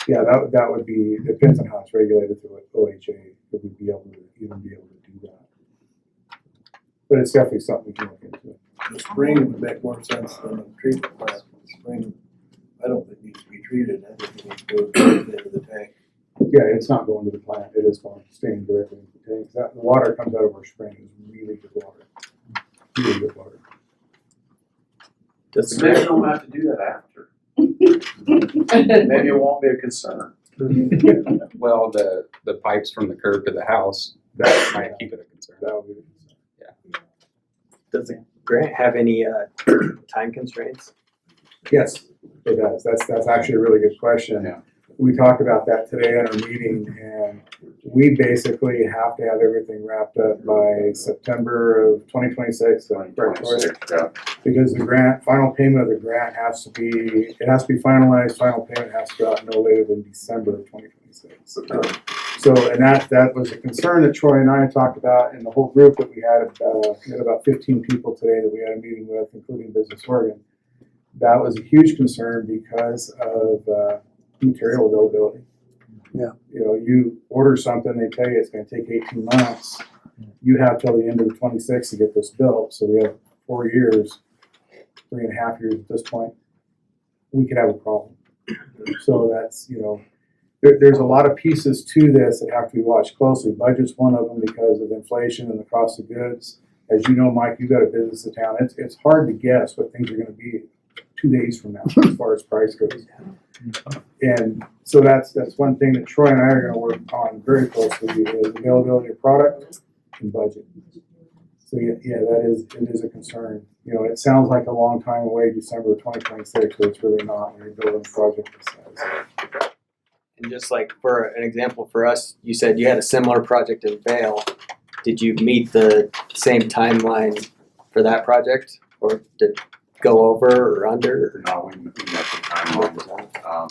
Yeah, that would be, depends on how it's regulated through OHA, if we'd be able to even be able to do that. But it's definitely something we can look into. The spring would make more sense than the treatment plant. The spring, I don't think needs to be treated. I think it needs to go into the tank. Yeah, it's not going to the plant. It is going staying directly into the tanks. The water comes out of our spring is really good water. Really good water. Does Maybe we don't have to do that after. Maybe it won't be a concern. Well, the pipes from the curb to the house, that might keep it a concern. That would be a concern. Does the grant have any time constraints? Yes, it does. That's actually a really good question. Yeah. We talked about that today in our meeting, and we basically have to have everything wrapped up by September of 2026. Yeah. Because the final payment of the grant has to be finalized. Final payment has to go out no later than December of 2026. So, and that was a concern that Troy and I talked about, and the whole group that we had about 15 people today that we had a meeting with, including Business Oregon. That was a huge concern because of material availability. Yeah. You order something, they tell you it's going to take 18 months. You have till the end of the 26 to get this built. So we have 4 years, 3.5 years at this point. We could have a problem. So that's, there's a lot of pieces to this that have to be watched closely. Budget's one of them because of inflation and the cost of goods. as you know, Mike, you've got a business in town, it's hard to guess what things are gonna be 2 days from now as far as price goes. And so that's one thing that Troy and I are gonna work on very closely is availability of product and budget. So yeah, it is a concern. You know, it sounds like a long time away, December of 2026, but it's really not when you're building a project this size. And just like for an example for us, you said you had a similar project in Vail. Did you meet the same timeline for that project, or did it go over or under? No, we met the timeline.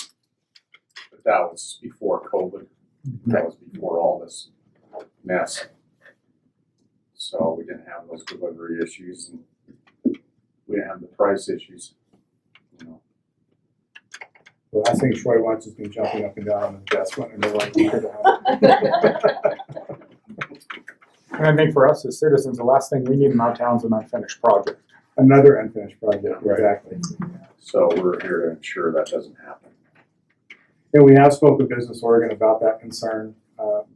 But that was before COVID. That was before all this mess. So we didn't have those delivery issues and we didn't have the price issues, you know. The last thing Troy wants is me jumping up and down on the desk when I know like that. And I think for us as citizens, the last thing we need in our town is an unfinished project. Another unfinished project, Right. exactly. So we're here to ensure that doesn't happen. And we have spoken to Business Oregon about that concern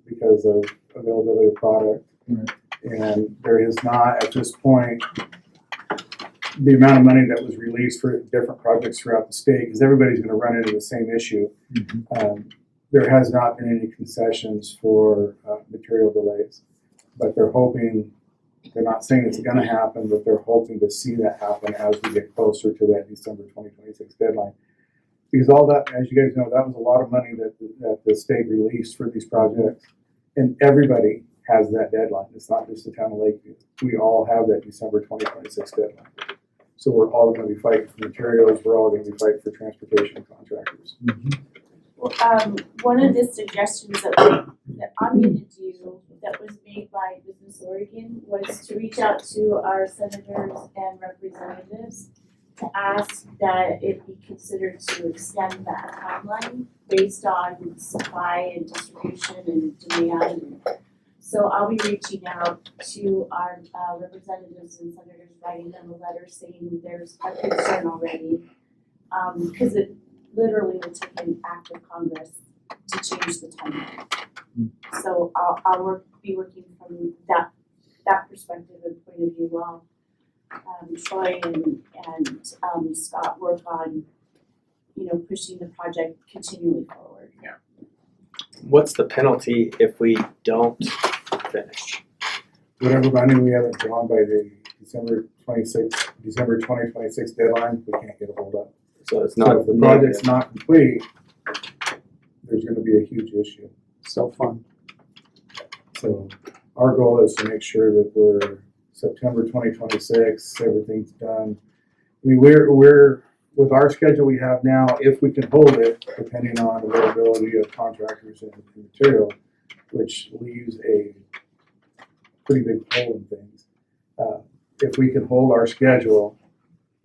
because of availability of product. Right. And there is not, at this point, the amount of money that was released for different projects throughout the state, because everybody's going to run into the same issue. There has not been any concessions for material delays, but they're hoping, they're not saying it's going to happen, but they're hoping to see that happen as we get closer to that December 2026 deadline. Because all that, as you guys know, that was a lot of money that the state released for these projects, and everybody has that deadline. It's not just the town of Lakeview. We all have that December 2026 deadline. So we're all going to be fighting for materials. We're all going to be fighting for transportation contractors. Well, one of the suggestions that I'm gonna do, that was made by Business Oregon, was to reach out to our senators and representatives to ask that it be considered to extend that timeline based on supply and distribution and demand. So I'll be reaching out to our representatives and senators, writing them a letter saying there's a concern already. Because it literally will take an act of Congress to change the timeline. So I'll be working from that perspective and point of view while Troy and Scott work on, pushing the project continually forward. What's the penalty if we don't finish? Whatever money we haven't drawn by the December 2026 deadline, we can't get a hold of. So it's So not if the project's not complete, there's gonna be a huge issue. So fun. So our goal is to make sure that we're September 2026, everything's done. I mean, we're with our schedule we have now, if we can hold it, depending on availability of contractors and material, which leaves a pretty big hole in things. If we can hold our schedule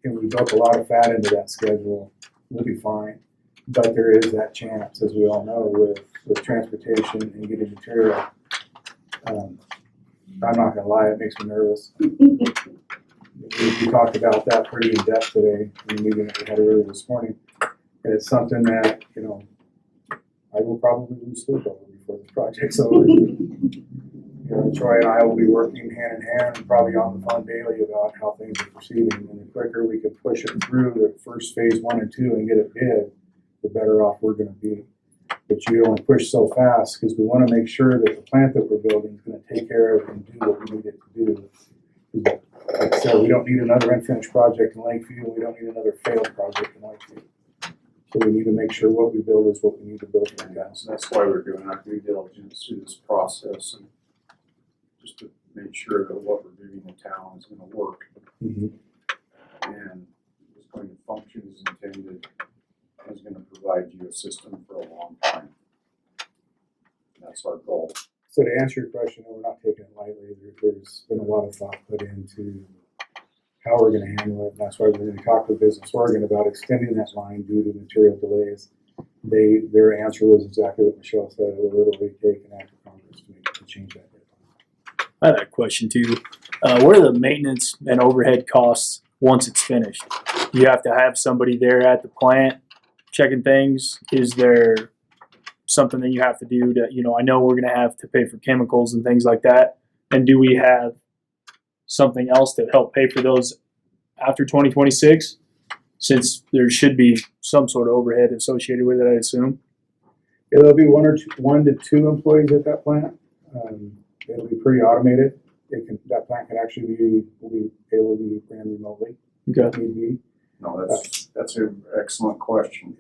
and we built a lot of fat into that schedule, we'll be fine. But there is that chance, as we all know, with transportation and getting material. I'm not gonna lie, it makes me nervous. We talked about that pretty in depth today in the meeting that we had earlier this morning. And it's something that, I will probably lose sleep over before the project's over. Troy and I will be working hand in hand and probably on the phone daily about how things are proceeding. And the quicker we can push it through the first phase 1 and 2 and get it bid, the better off we're gonna be. But you only push so fast because we wanna make sure that the plant that we're building is gonna take care of and do what we need it to do. Like I said, we don't need another unfinished project in Lakeview. We don't need another failed project in Lakeview. So we need to make sure what we build is what we need to build for the guys. So that's why we're doing our due diligence through this process and just to make sure that what we're doing in town is gonna work and is going to function as intended, and is gonna provide you a system for a long time. That's our goal. So to answer your question, no, we're not taking it lightly. There's been a lot of thought put into how we're gonna handle it. And that's why we're gonna talk to Business Oregon about extending that line due to material delays. Their answer was exactly what Michelle said. It will literally take an act of Congress to change that deadline. I have a question too. What are the maintenance and overhead costs once it's finished? Do you have to have somebody there at the plant checking things? Is there something that you have to do to, I know we're going to have to pay for chemicals and things like that. And do we have something else to help pay for those after 2026? Since there should be some sort of overhead associated with it, I assume. Yeah, there'll be one to two employees at that plant. It'll be pretty automated. That plant can actually will be able to be ran remotely Okay. if need be. No, that's an excellent question,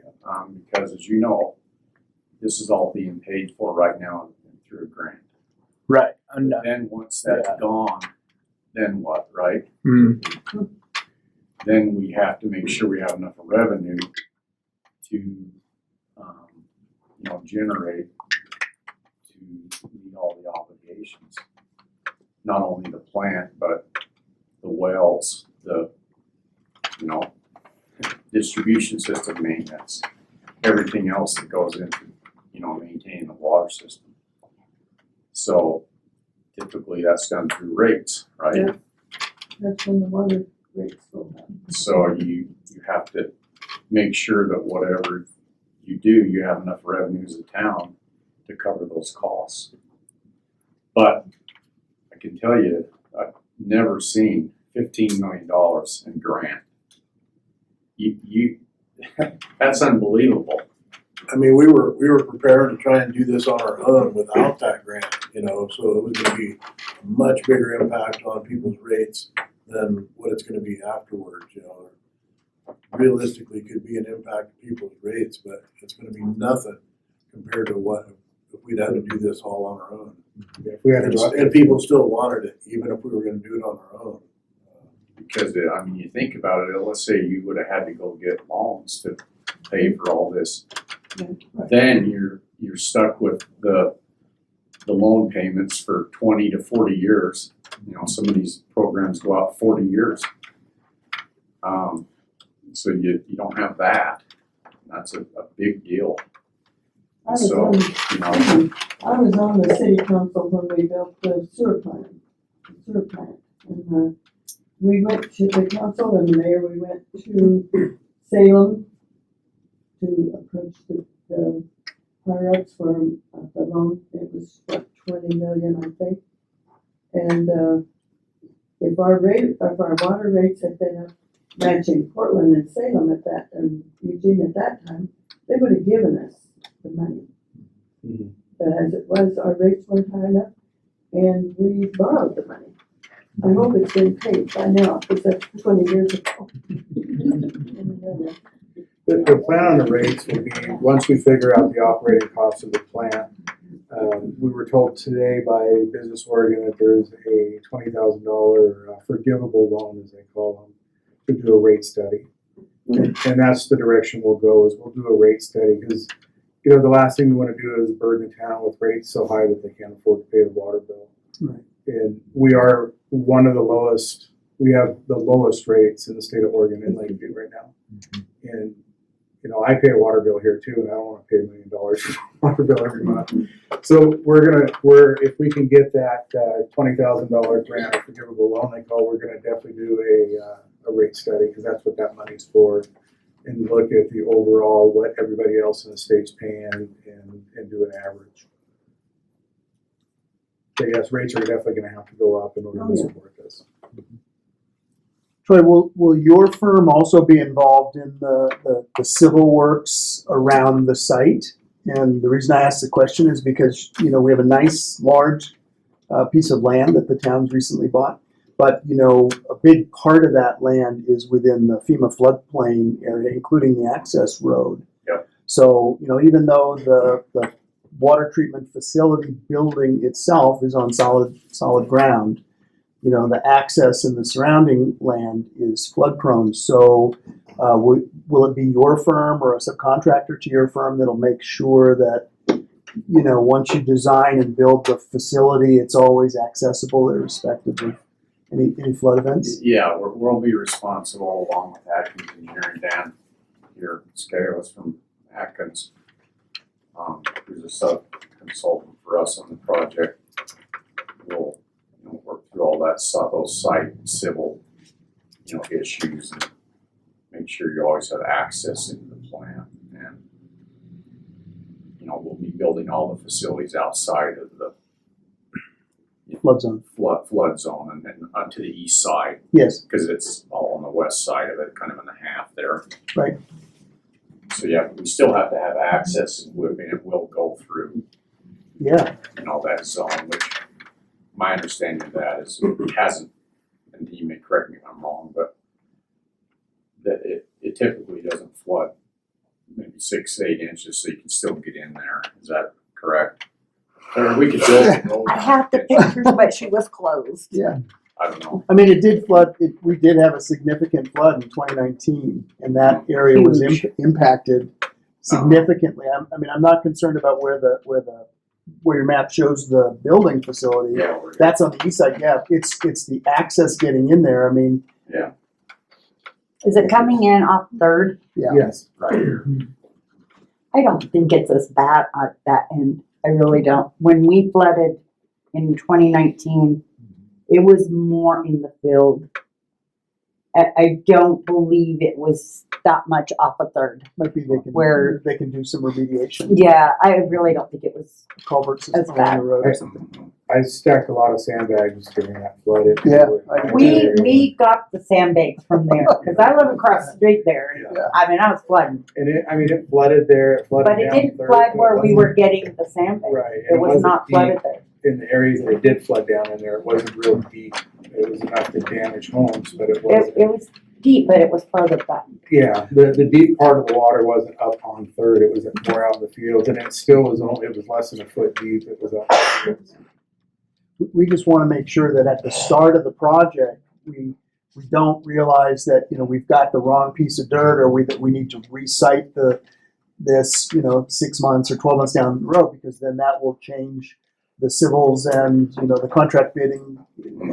because as you know, this is all being paid for right now through a grant. Right. Then once that's gone, then what, right? Mm. Then we have to make sure we have enough revenue to, generate to meet all the obligations. Not only the plant, but the wells, the, distribution system maintenance, everything else that goes into, maintaining the water system. So typically that's done through rates, right? Yeah. That's when the water rates go up. So you have to make sure that whatever you do, you have enough revenue as a town to cover those costs. But I can tell you, I've never seen $15 million in grant. You that's unbelievable. I mean, we were prepared to try and do this on our own without that grant, so it was gonna be a much bigger impact on people's rates than what it's gonna be afterwards, Realistically, could be an impact to people's rates, but it's gonna be nothing compared to what if we'd had to do this all on our own. Yeah, if we had to And people still wanted it, even if we were gonna do it on our own. Because you think about it, let's say you would have had to go get loans to pay for all this. Then you're stuck with the loan payments for 20 to 40 years. Some of these programs go out 40 years. So you don't have that. That's a big deal. I was So, I was on the city council when we built the sewer plant. And, we went to the council and the mayor, we went to Salem to approach the higher ups for the loan. It was about 20 million, I think. And, if our water rates had been up matching Portland and Salem and Eugene at that time, they would have given us the money. Mm-hmm. But as it was, our rates weren't high enough and we borrowed the money. I hope it's been paid by now, because that's 20 years ago. The plan on the rates will be, once we figure out the operating costs of the plant, we were told today by Business Oregon that there's a $20,000 forgivable loan, as they call them, to do a rate study. And that's the direction we'll go, is we'll do a rate study, because the last thing we want to do is burden the town with rates so high that they can't afford to pay the water bill. Right. And we are one of the lowest, we have the lowest rates in the state of Oregon in Lakeview right now. And, I pay a water bill here too, and I don't want to pay $1 million for a water bill every month. So if we can get that $20,000 grant or forgivable loan they call, we're gonna definitely do a rate study, because that's what that money's for. And look at the overall, what everybody else in the state's paying and do an average. So yes, rates are definitely gonna have to go up in order to support this. Troy, will your firm also be involved in the civil works around the site? And the reason I ask the question is because, we have a nice, large piece of land that the town's recently bought. But, a big part of that land is within the FEMA floodplain area, including the access road. Yep. So, even though the water treatment facility building itself is on solid ground, the access in the surrounding land is flood prone. So will it be your firm or a subcontractor to your firm that'll make sure that, once you design and build the facility, it's always accessible irrespective of any flood events? Yeah, we'll be responsible along with Atkins Engineering. Dan here, Scales from Atkins, who's a sub-consultant for us on the project. We'll work through all those site civil, issues, and make sure you always have access into the plant. And, we'll be building all the facilities outside of the flood zone. flood zone and then to the east side, Yes, because it's all on the west side of it, kind of in the half there. Right. So yeah, we still have to have access, and it will go through, yeah. that zone, which my understanding of that is it hasn't, and you may correct me if I'm wrong, but that it typically doesn't flood maybe 6 to 8 inches, so you can still get in there. Is that correct? Or we could build a road. I have the pictures, but she was closed. Yeah. I don't know. I mean, it did flood, we did have a significant flood in 2019, and that area was Huge. impacted significantly. I mean, I'm not concerned about where your map shows the building facility. Yeah. That's on the east side, yeah, it's the access getting in there, I mean, Yeah, Is it coming in off Third? yeah. Yes. right here. I don't think it's as bad at that end. I really don't. When we flooded in 2019, it was more in the field. I don't believe it was that much off of Third. Might be they can do some remediation, Yeah, I really don't think it was. culverts That's along bad. the road or something. I stacked a lot of sandbags during that flood. Yeah, We got the sandbags from there because I live across the street there. Yeah. I mean, I was flooding, And it flooded there, it flooded but it down didn't Third, flood but where it we wasn't- were getting the sandbags. Right. and It was wasn't not deep. flooded there. In the areas that it did flood down in there, it wasn't real deep. It was enough to damage homes, but it wasn't. It was deep, but it was further back. Yeah, the deep part of the water wasn't up on Third, it was more out in the fields, and it still was it was less than a foot deep, it was out in the fields. We just wanna make sure that at the start of the project, we don't realize that, we've got the wrong piece of dirt, or that we need to recite this, 6 months or 12 months down the road, because then that will change the civils and, the contract bidding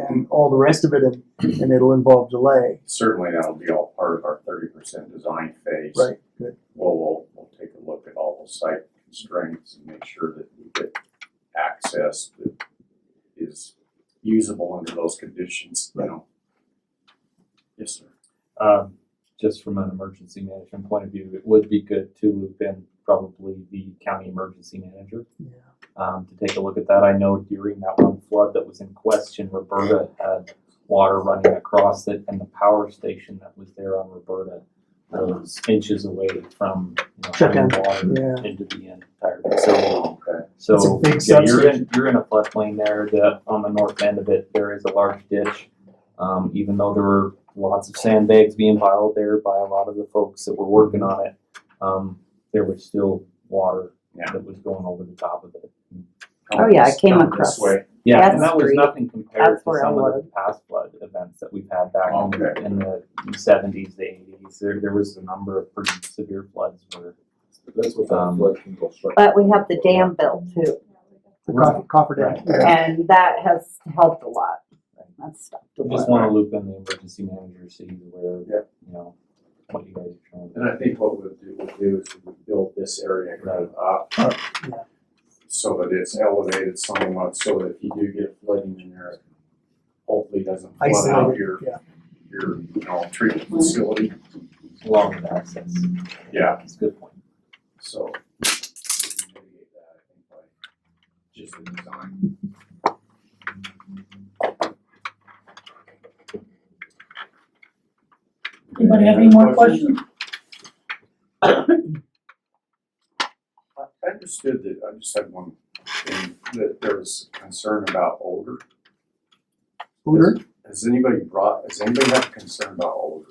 and all the rest of it, and it'll involve delay. Certainly that'll be all part of our 30% design phase. Right, good. We'll take a look at all the site constraints and make sure that we get access that is usable under those conditions, Yes, sir. Just from an emergency management point of view, it would be good to loop in probably the county emergency manager. To take a look at that. I know during that one flood that was in question, Roberta had water running across it, and the power station that was there on Roberta was inches away from having water into the entire facility. Okay. So It's a big you're in a floodplain there. On the north end of it, there is a large ditch. Even though there were lots of sandbags being piled there by a lot of the folks that were working on it, there was still water that was going over the top of it. Oh yeah, I came Down across. this way. Yeah, That's and that was great. nothing compared That's to where I some of was. the past flood events that we've had back Okay. in the 70s, the 80s. There was a number of pretty severe floods where. That's what that flood control structure. But we have the dam built too, The coffer dam. Right. Yeah. and that has helped a lot. That's stopped a We just lot. want to loop in the emergency manager so he's aware of, what you guys are trying to do. And I think what we'll do is we'll build this area kind of up so that it's elevated somewhat, so that if you do get flooding in there, it hopefully doesn't flood out Isolated, your treatment facility. Along with access. Yeah, That's a good point. so we can mitigate that, I think, by just the design. Anybody have any more questions? I understood that, I just had one thing, that there was concern about odor. Odor? Has anybody have a concern about odor?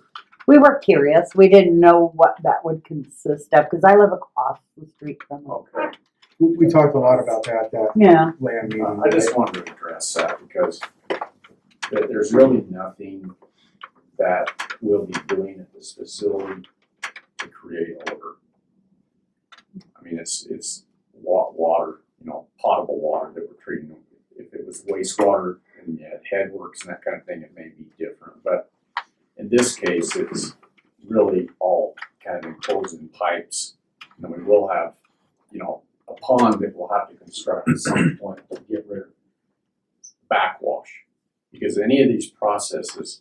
We were curious. We didn't know what that would consist of because I live across the street from it. Okay. We talked a lot about that Yeah. land meeting. I just wanted to address that because there's really nothing that we'll be doing at this facility to create odor. I mean, it's water, potable water that we're treating. If it was wastewater and you had headworks and that kind of thing, it may be different. But in this case, it's really all kind of enclosed in pipes. And we will have, a pond that we'll have to construct at some point to get rid of backwash. Because any of these processes,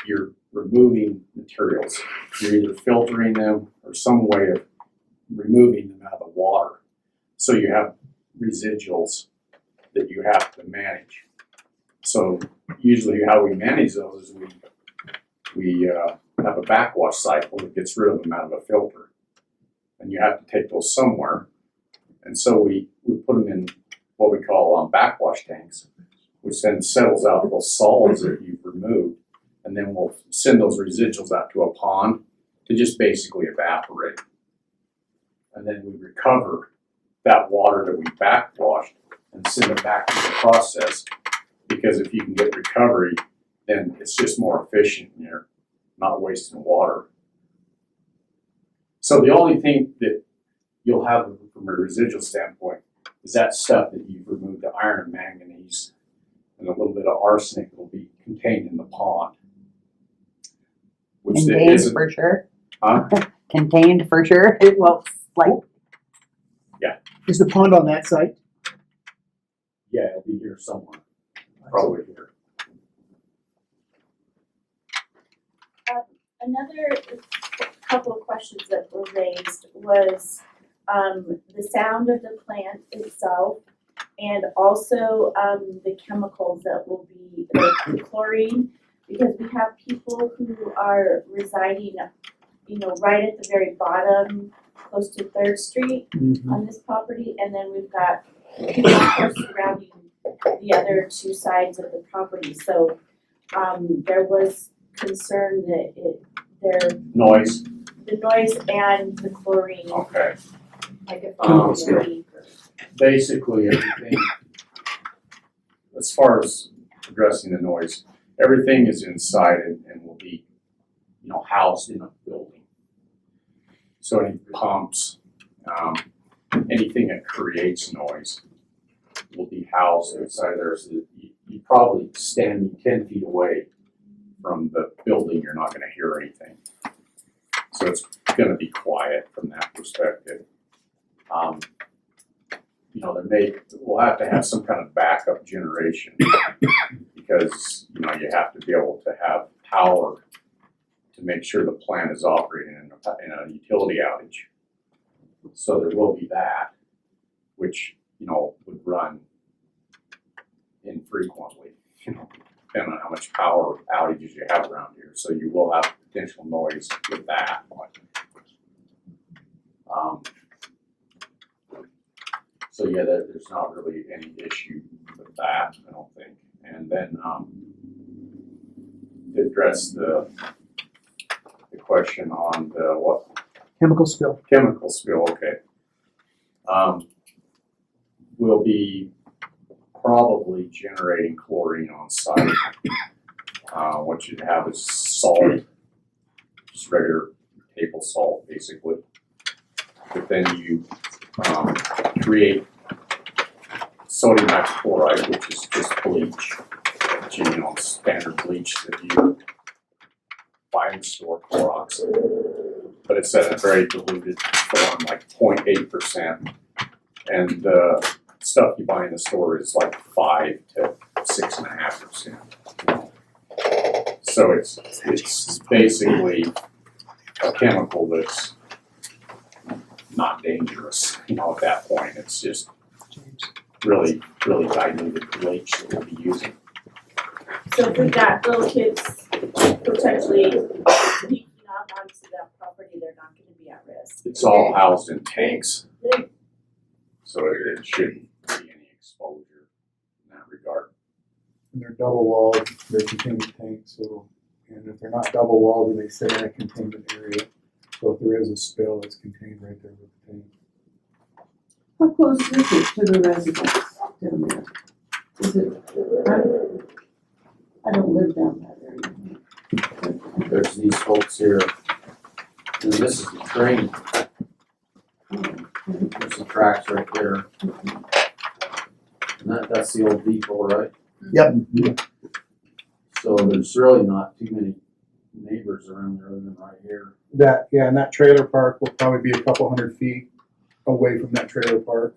you're removing materials. You're either filtering them or some way of removing them out of the water. So you have residuals that you have to manage. So usually how we manage those is we have a backwash cycle that gets rid of them out of a filter. And you have to take those somewhere. And so we put them in what we call backwash tanks, which then settles out those solids that you've removed. And then we'll send those residuals out to a pond to just basically evaporate. And then we recover that water that we backwashed and send it back to the process. Because if you can get recovery, then it's just more efficient and you're not wasting water. So the only thing that you'll have from a residual standpoint is that stuff that you've removed, the iron and manganese and a little bit of arsenic will be contained in the pond. Which there Contained isn't, for sure. huh? Contained for sure. It will, like, Is the pond on that site? Yeah, it'll be here somewhere, probably here. Another couple of questions that were raised was the sound of the plant itself, and also the chemicals that will be the chlorine, because we have people who are residing, right at the very bottom, close to 3rd Street on this property, and then we've got people who are surrounding the other 2 sides of the property. So there was concern that the Noise, noise and the chlorine, okay. like if there was a leak or. Basically everything, as far as addressing the noise, everything is inside and will be, housed in a building. So any pumps, anything that creates noise will be housed inside there. So that you probably standing 10 feet away from the building, you're not gonna hear anything. So it's gonna be quiet from that perspective. We'll have to have some kind of backup generation because, you have to be able to have power to make sure the plant is operating in a utility outage. So there will be that, which, would run infrequently, depending on how much power outages you have around here. So you will have potential noise with that. So yeah, there's not really any issue with that, I don't think. And then to address the question on the what? Chemical spill. Chemical spill, okay. We'll be probably generating chlorine on site. What you'd have is salt, just regular table salt, basically. But then you create sodium hypochlorite, which is just bleach, standard bleach that you buy in the store, Clorox. But it's at a very diluted form, like 0.8%. And the stuff you buy in the store is like 5 to 6.5%. So it's basically a chemical that's not dangerous, at that point. It's just really, really diluted bleach that we'll be using. So if we've got little kids potentially leaking out onto that property, they're not gonna be at risk. It's all housed in tanks, so it shouldn't be any exposure in that regard. And they're double walled, they're containment tanks, and if they're not double walled, then they sit in a containment area. So if there is a spill, it's contained right there with the tank. How close is it to the residents down there? Is it, I don't live down that area. There's these folks here, and this is the train. There's the tracks right there. And that's the old depot, right? Yep. So there's really not too many neighbors around there other than right here. And that trailer park will probably be a couple 100 feet away from that trailer park.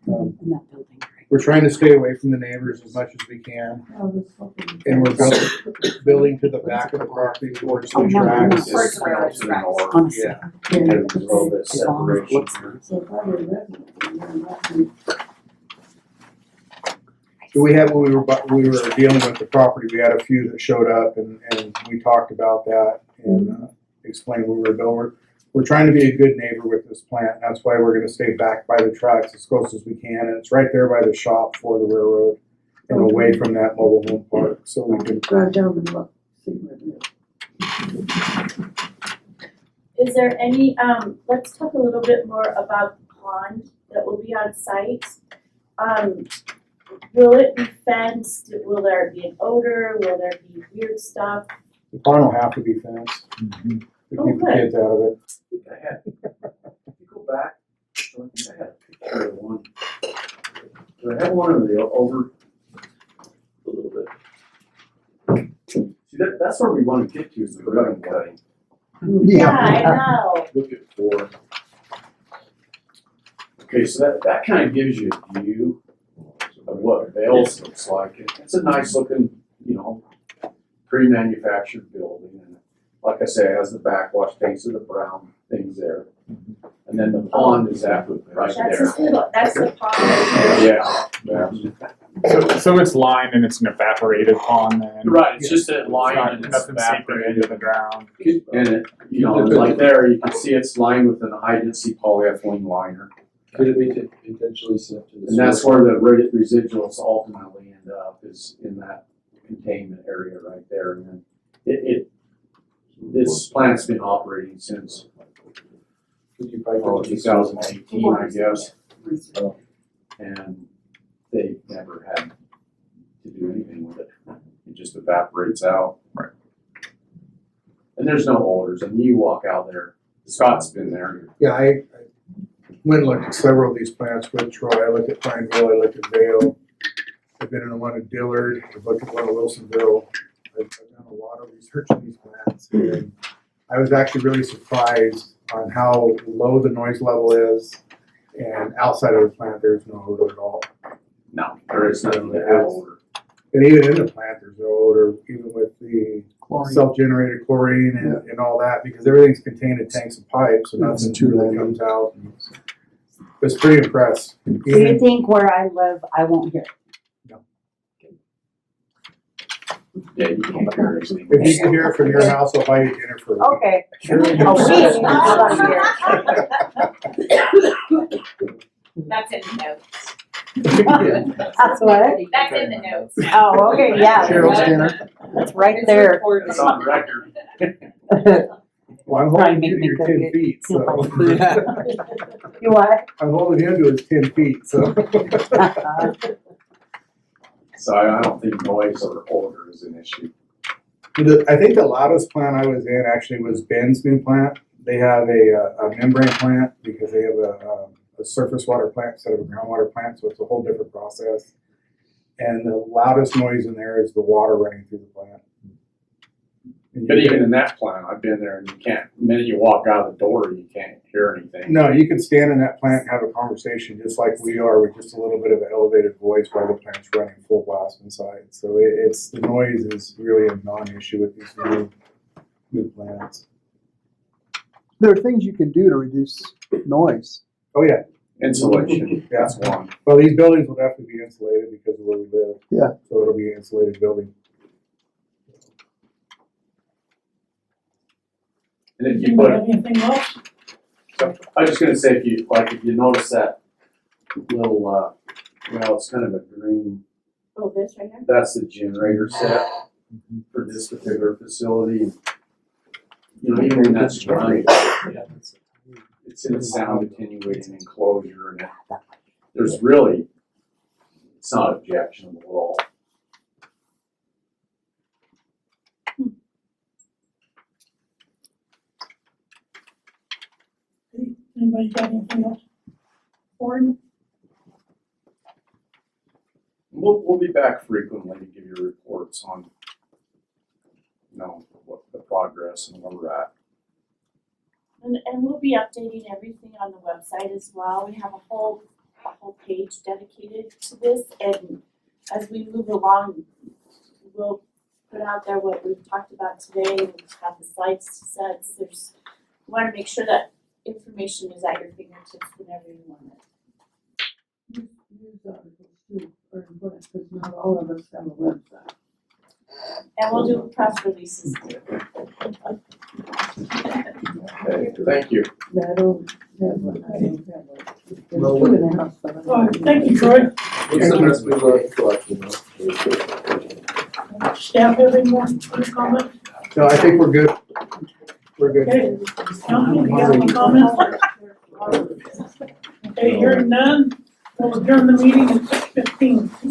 in that building, right? We're trying to stay away from the neighbors as much as we can, and we're building to the back of the property towards Oh, the no, tracks. no, It's to the north. Honestly. Yeah. There's a little bit of As long as it separation looks here. So probably residents, and they're not gonna- So we had, when we were dealing with the property, we had a few that showed up and we talked about that and explained we were doing. We're trying to be a good neighbor with this plant. That's why we're gonna stay back by the tracks as close as we can. And it's right there by the shop for the railroad and away from that mobile home park, so we can. Drive down and look, see what it is. Is there any, let's talk a little bit more about the pond that will be on site. Will it be fenced? Will there be an odor? Will there be weird stuff? The pond will have to be fenced to keep the kids out of it. I think I had, if you go back, I think I had a picture of one. Do I have one of the over a little bit? See, that's where we want to get to is the ribbon cutting. Yeah, I know. Look at 4. Okay, so that kind of gives you a view of what Vales looks like. It's a nice looking, pre-manufactured building. And like I say, it has the backwash tanks of the brown things there. And then the pond is right That's there. that's the pond. Yeah. So it's lined and it's an evaporated pond then? Right, it's just a It's line not- and it's nothing seeping into the ground? And it, like there, you can see it's lined with an high density polyethylene liner. Could it be potentially sent to the? And that's where the residuals ultimately end up, is in that containment area right there. And then this plant's been operating since 2018, I guess. And they never had to do anything with it. It just evaporates out. Right. And there's no odors. And you walk out there, Scott's been there. Yeah, I went and looked at several of these plants with Troy. I looked at Pineville, I looked at Vale. I've been in the one at Dillard, I've looked at one at Wilsonville. I've done a lot of research on these plants. And I was actually really surprised on how low the noise level is. And outside of the plant, there's no odor at all. No, there is nothing to have odor. And even in the plant, there's no odor, even with the Chlorine. self-generated chlorine and all that, because everything's contained in tanks and pipes, and That's nothing true. really comes out. I was pretty impressed. Do you think where I live, I won't hear? Yeah, you can't hear anything. If you can hear it from your house, I'll buy you dinner for it. Okay. Sure. Oh, geez, how about here? That's in the notes. That's what? That's in the notes. Oh, okay, yeah. Cheryl's dinner. That's right there. It's on record. Well, I'm Trying to holding make you to me your cook 10 it. feet, Feel so. my food. You what? I'm holding him to his 10 feet, so. So I don't think noise or odor is an issue. I think the loudest plant I was in actually was Ben's new plant. They have a membrane plant because they have a surface water plant instead of a groundwater plant, so it's a whole different process. And the loudest noise in there is the water running through the plant. And But you even can- in that plant, I've been there and you can't, the minute you walk out of the door, you can't hear anything. No, you can stand in that plant and have a conversation just like we are with just a little bit of an elevated voice while the plant's running full blast inside. So it's, the noise is really a non-issue with these new plants. There are things you can do to reduce noise. Oh, yeah. Insulation, that's one. Well, these buildings will definitely be insulated because of where we live. Yeah. So it'll be an insulated building. And if you Anybody put, have anything else? so I was just gonna say, if you notice that little, well, it's kind of a green, Oh, this right here? that's the generator set for this particular facility. Even when that's running, it's in a sound attenuating enclosure and there's really, it's not objectionable at all. Anybody got anything else? Warren? We'll be back frequently to give you reports on, what the progress and where we're at. And we'll be updating everything on the website as well. We have a whole page dedicated to this, and as we move along, we'll put out there what we've talked about today, and have the slides set. We want to make sure that information is at your fingertips whenever you want it. news articles too are important, because not all of us have a website. And we'll do press releases too. Okay, thank you. That'll, that one, I don't have one. There's Well, two in the house, but I don't. All right, thank you, Troy. What's the best we left collecting? Staff have any more comments? No, I think we're good. We're good. Okay, council, you have any comments? Okay, hearing none, we'll adjourn the meeting at 6:15.